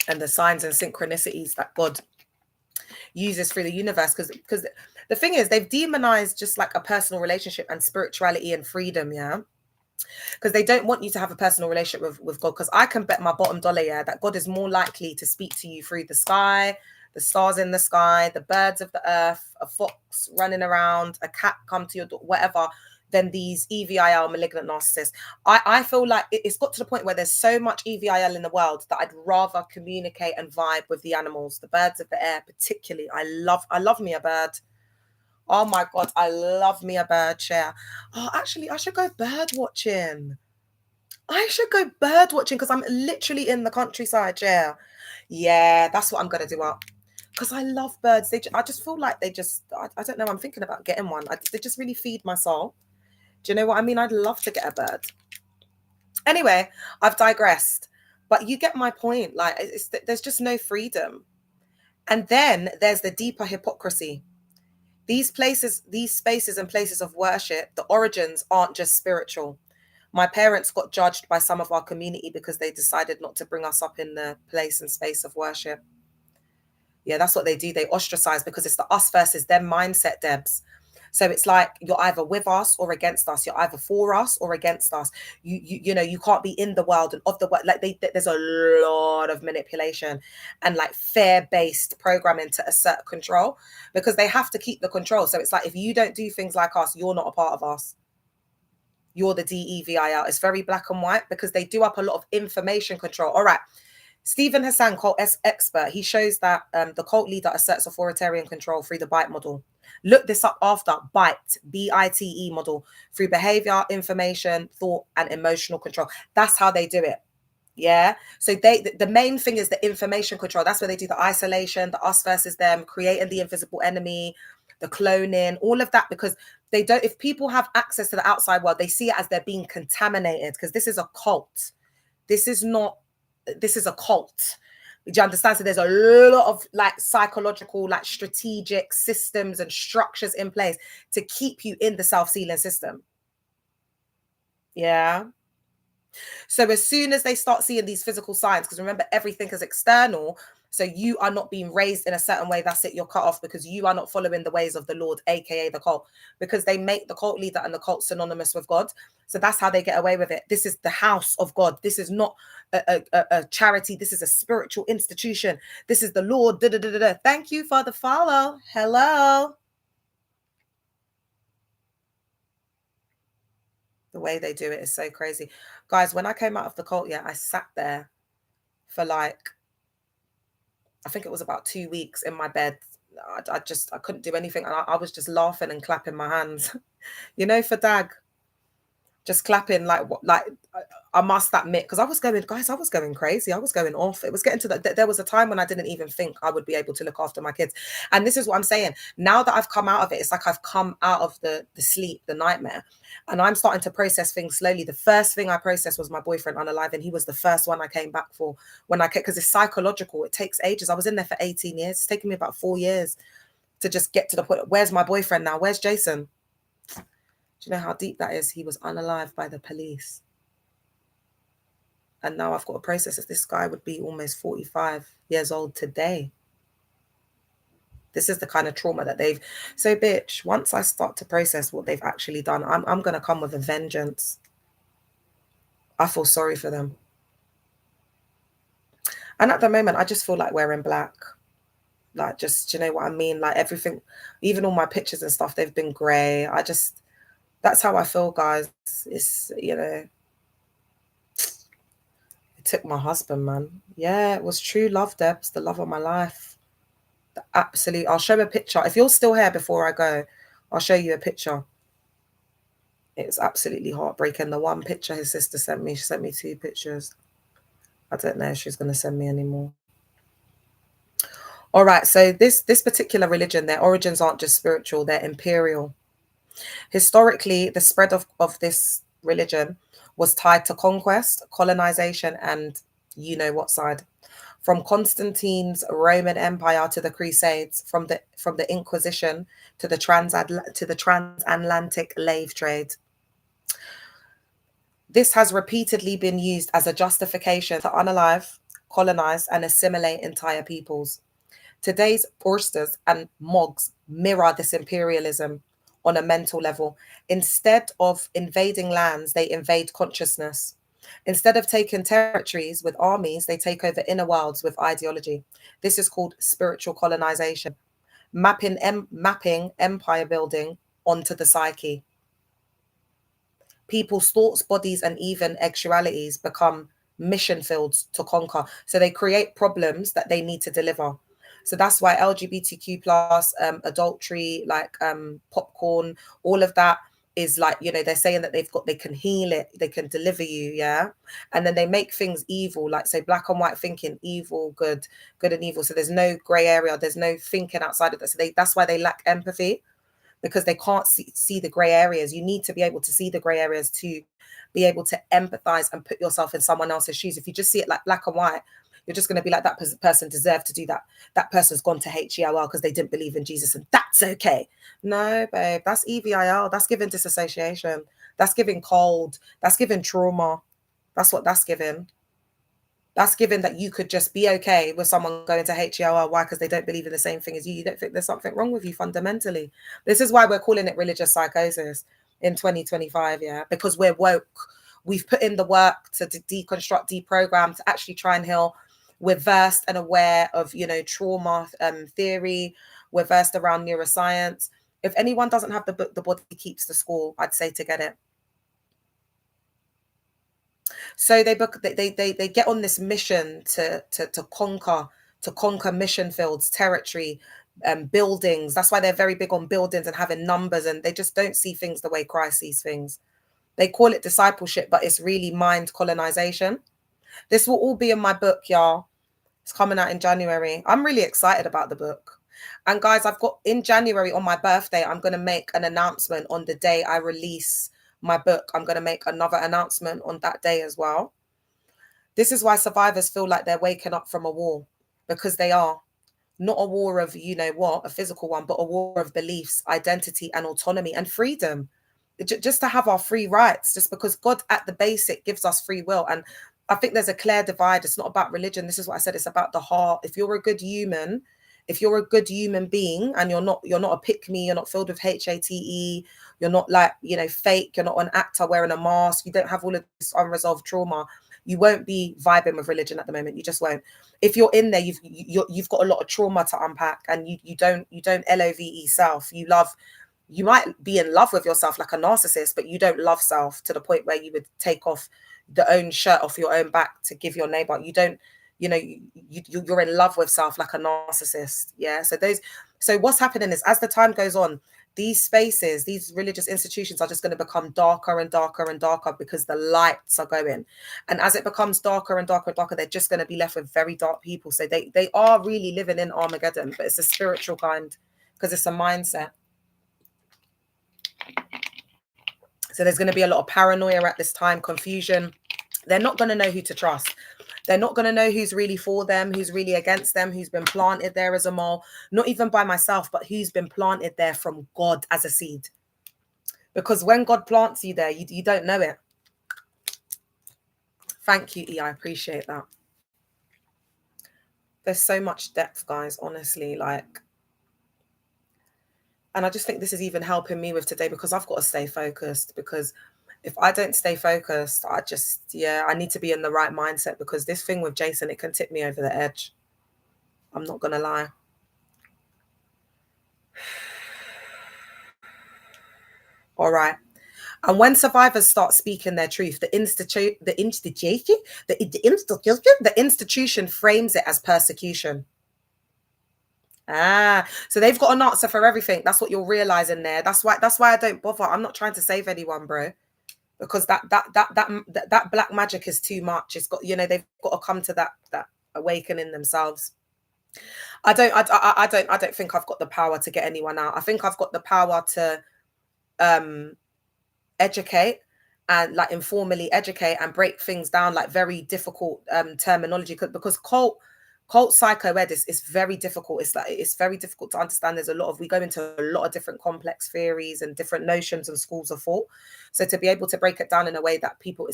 and the signs and synchronicities that God uses through the universe. Because the thing is, they've demonized just like a personal relationship and spirituality and freedom, yeah. Because they don't want you to have a personal relationship with God. Because I can bet my bottom dollar, yeah, that God is more likely to speak to you through the sky, the stars in the sky, the birds of the earth, a fox running around, a cat come to your door, whatever, than these EVIL malignant narcissists. I feel like it's got to the point where there's so much EVIL in the world that I'd rather communicate and vibe with the animals, the birds of the air, particularly. I love me a bird. Oh my God, I love me a bird, chair. Oh, actually, I should go bird watching. Because I'm literally in the countryside, chair. Yeah, that's what I'm going to do up. Because I love birds. I just feel like I don't know, I'm thinking about getting one. They just really feed my soul. Do you know what I mean? I'd love to get a bird. Anyway, I've digressed. But you get my point. Like, there's just no freedom. And then there's the deeper hypocrisy. These spaces and places of worship, the origins aren't just spiritual. My parents got judged by some of our community because they decided not to bring us up in the place and space of worship. Yeah, that's what they do. They ostracize because it's the us versus them mindset, Debs. So it's like you're either with us or against us. You're either for us or against us. You know, you can't be in the world and of the world. Like there's a lot of manipulation and like fear-based programming to assert control because they have to keep the control. So it's like if you don't do things like us, you're not a part of us. You're the DEVIL. It's very black and white because they do up a lot of information control. All right. Stephen Hassan, cult expert, he shows that the cult leader asserts authoritarian control through the BITE model. Look this up after. BITE, BITE model, through behavior, information, thought, and emotional control. That's how they do it. Yeah. So the main thing is the information control. That's where they do the isolation, the us versus them, creating the invisible enemy, the cloning, all of that, because they don't, if people have access to the outside world, they see it as they're being contaminated because this is a cult. This is a cult. Do you understand? So there's a lot of like psychological, like strategic systems and structures in place to keep you in the self-sealing system. Yeah. So as soon as they start seeing these physical signs, because remember, everything is external. So you are not being raised in a certain way. That's it. You're cut off because you are not following the ways of the Lord, aka the cult, because they make the cult leader and the cult synonymous with God. So that's how they get away with it. This is the house of God. This is not a charity. This is a spiritual institution. This is the Lord. Da, da, da, da, da. Thank you for the follow. Hello. The way they do it is so crazy. Guys, when I came out of the cult, I sat there for like, I think it was about 2 weeks in my bed. I couldn't do anything. I was just laughing and clapping my hands, for Dag, just clapping like I must admit, because I was going crazy. I was going off. It was getting to there was a time when I didn't even think I would be able to look after my kids. And this is what I'm saying. Now that I've come out of it, it's like I've come out of the sleep, the nightmare, and I'm starting to process things slowly. The first thing I processed was my boyfriend unalive, and he was the first one I came back for because it's psychological. It takes ages. I was in there for 18 years. It's taken me about 4 years to just get to the point. Where's my boyfriend now? Where's Jason? Do you know how deep that is? He was unalive by the police. And now I've got to process that this guy would be almost 45 years old today. This is the kind of trauma that they've... So, bitch, once I start to process what they've actually done, I'm going to come with a vengeance. I feel sorry for them. And at the moment, I just feel like wearing black. Like, just, do you know what I mean? Like, everything, even all my pictures and stuff, they've been grey. That's how I feel, guys. It's, it took my husband, man. Yeah, it was true love, Debs, the love of my life. Absolutely. I'll show a picture. If you're still here before I go, I'll show you a picture. It was absolutely heartbreaking. The one picture his sister sent me, she sent me 2 pictures. I don't know if she's going to send me any more. All right, so this particular religion, their origins aren't just spiritual, they're imperial. Historically, the spread of this religion was tied to conquest, colonization, and you know what side. From Constantine's Roman Empire to the Crusades, from the Inquisition to the transatlantic slave trade. This has repeatedly been used as a justification to unalive, colonize, and assimilate entire peoples. Today's Borsters and Mogs mirror this imperialism on a mental level. Instead of invading lands, they invade consciousness. Instead of taking territories with armies, they take over inner worlds with ideology. This is called spiritual colonization, mapping empire building onto the psyche. People's thoughts, bodies, and even actualities become mission fields to conquer. So they create problems that they need to deliver. So that's why LGBTQ plus, adultery, like popcorn, all of that is like, they're saying that they can heal it, they can deliver you, yeah. And then they make things evil, like say black and white thinking, evil, good, good and evil. So there's no gray area, there's no thinking outside of that. So that's why they lack empathy, because they can't see the gray areas. You need to be able to see the gray areas to be able to empathize and put yourself in someone else's shoes. If you just see it like black and white, you're just going to be like, that person deserved to do that. That person's gone to HEIL because they didn't believe in Jesus, and that's okay. No, babe, that's EVIL. That's giving dissociation. That's giving cold. That's giving trauma. That's what that's giving. That's given that you could just be okay with someone going to HEIL. Why? Because they don't believe in the same thing as you. You don't think there's something wrong with you fundamentally. This is why we're calling it religious psychosis in 2025, yeah? Because we're woke. We've put in the work to deconstruct, deprogram, to actually try and heal. We're versed and aware of, trauma theory. We're versed around neuroscience. If anyone doesn't have the book, The Body Keeps the Score, I'd say to get it. So they get on this mission to conquer mission fields, territory, buildings. That's why they're very big on buildings and having numbers, and they just don't see things the way Christ sees things. They call it discipleship, but it's really mind colonization. This will all be in my book, y'all. It's coming out in January. I'm really excited about the book. And guys, I've got in January on my birthday, I'm going to make an announcement on the day I release my book. I'm going to make another announcement on that day as well. This is why survivors feel like they're waking up from a war, because they are. Not a war of, a physical one, but a war of beliefs, identity, and autonomy and freedom. Just to have our free rights, just because God at the basic gives us free will. And I think there's a clear divide. It's not about religion. This is what I said. It's about the heart. If you're a good human being, and you're not a pick me, you're not filled with HATE, you're not like, fake, you're not an actor wearing a mask, you don't have all of this unresolved trauma, you won't be vibing with religion at the moment. You just won't. If you're in there, you've got a lot of trauma to unpack, and you don't LOVE self. You might be in love with yourself like a narcissist, but you don't love self to the point where you would take off the own shirt off your own back to give your neighbor. You don't, you're in love with self like a narcissist. Yeah. So what's happening is, as the time goes on, these spaces, these religious institutions are just going to become darker and darker and darker, because the lights are going. And as it becomes darker and darker and darker, they're just going to be left with very dark people. So they are really living in Armageddon, but it's a spiritual kind, because it's a mindset. So there's going to be a lot of paranoia at this time, confusion. They're not going to know who to trust. They're not going to know who's really for them, who's really against them, who's been planted there as a mole, not even by myself, but who's been planted there from God as a seed. Because when God plants you there, you don't know it. Thank you, E. I appreciate that. There's so much depth, guys, honestly, like. And I just think this is even helping me with today, because I've got to stay focused, because if I don't stay focused, I need to be in the right mindset, because this thing with Jason, it can tip me over the edge. I'm not going to lie. All right. And when survivors start speaking their truth, the institution frames it as persecution. So they've got an answer for everything. That's what you're realizing there. That's why I don't bother. I'm not trying to save anyone, bro. Because that black magic is too much. It's got, they've got to come to that awakening themselves. I don't think I've got the power to get anyone out. I think I've got the power to educate, and like informally educate and break things down, like very difficult terminology, because Cult psycho ed is very difficult. It's very difficult to understand. There's we go into a lot of different complex theories and different notions and schools of thought. So to be able to break it down in a way that people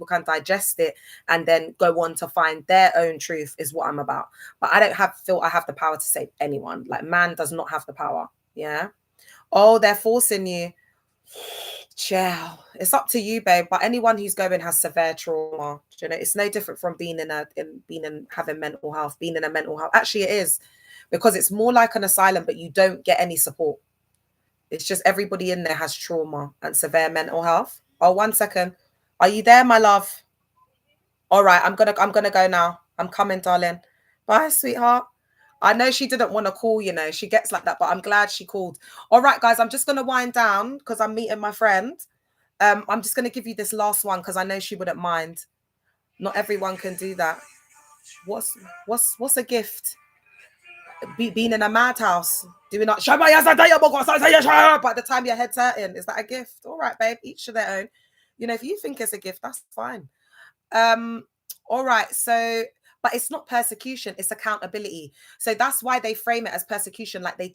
can digest it and then go on to find their own truth is what I'm about. But I don't feel I have the power to save anyone. Like, man does not have the power. Yeah. Oh, they're forcing you. Chill. It's up to you, babe. But anyone who's going has severe trauma. You know, it's no different from being having mental health, being in a mental health. Actually, it is, because it's more like an asylum, but you don't get any support. It's just everybody in there has trauma and severe mental health. Oh, 1 second. Are you there, my love? All right, I'm gonna go now. I'm coming, darling. Bye, sweetheart. I know she didn't want to call, you know, she gets like that, but I'm glad she called. All right, guys, I'm just going to wind down because I'm meeting my friend. I'm just going to give you this last one because I know she wouldn't mind. Not everyone can do that. What's a gift? Being in a madhouse, doing that. By the time your head's hurting, is that a gift? All right, babe, each to their own. You know, if you think it's a gift, that's fine. All right, so, but it's not persecution, it's accountability. So that's why they frame it as persecution. Like they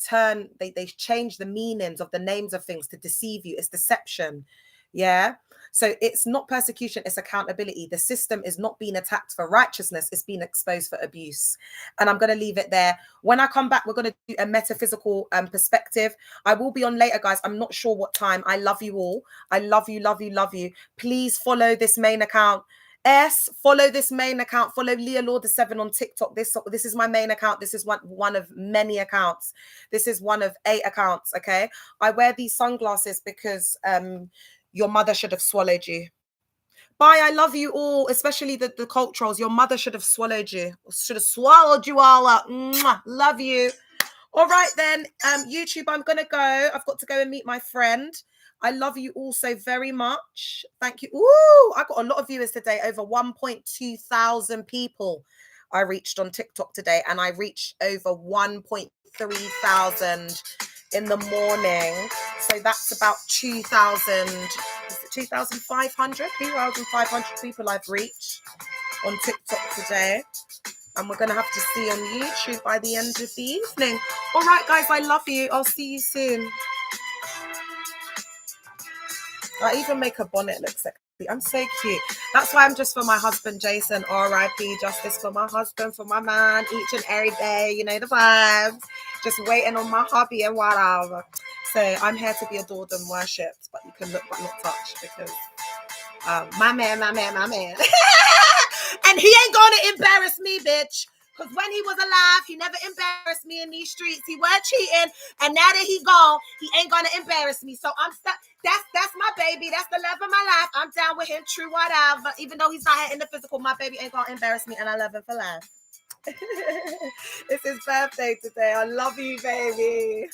change the meanings of the names of things to deceive you. It's deception. Yeah. So it's not persecution, it's accountability. The system is not being attacked for righteousness, it's being exposed for abuse. And I'm going to leave it there. When I come back, we're going to do a metaphysical perspective. I will be on later, guys. I'm not sure what time. I love you all. I love you, love you, love you. Please follow this main account. Follow this main account. Follow Leah Lord 7 on TikTok. This is my main account. This is one of many accounts. This is one of 8 accounts. Okay. I wear these sunglasses because your mother should have swallowed you. Bye. I love you all, especially the culturals. Your mother should have swallowed you. Should have swallowed you all up. Mwah. Love you. All right then. YouTube, I'm gonna go. I've got to go and meet my friend. I love you all so very much. Thank you. Ooh, I got a lot of viewers today. Over 1.2 thousand people I reached on TikTok today, and I reached over 1.3 thousand in the morning. So that's about 2,000. Is it 2,500? 2,500 people I've reached on TikTok today. And we're going to have to see on YouTube by the end of the evening. All right, guys, I love you. I'll see you soon. I even make a bonnet look sexy. I'm so cute. That's why I'm just for my husband, Jason. R.I.P. Justice for my husband, for my man, each and every day. You know the vibes. Just waiting on my hubby and whatever. So I'm here to be adored and worshipped, but you can look but not touch because my man. And he ain't gonna embarrass me, bitch. Because when he was alive, he never embarrassed me in these streets. He weren't cheating. And now that he gone, he ain't gonna embarrass me. So I'm stuck. That's my baby. That's the love of my life. I'm down with him, true whatever. Even though he's not here in the physical, my baby ain't gonna embarrass me, and I love him for life. It's his birthday today. I love you, baby.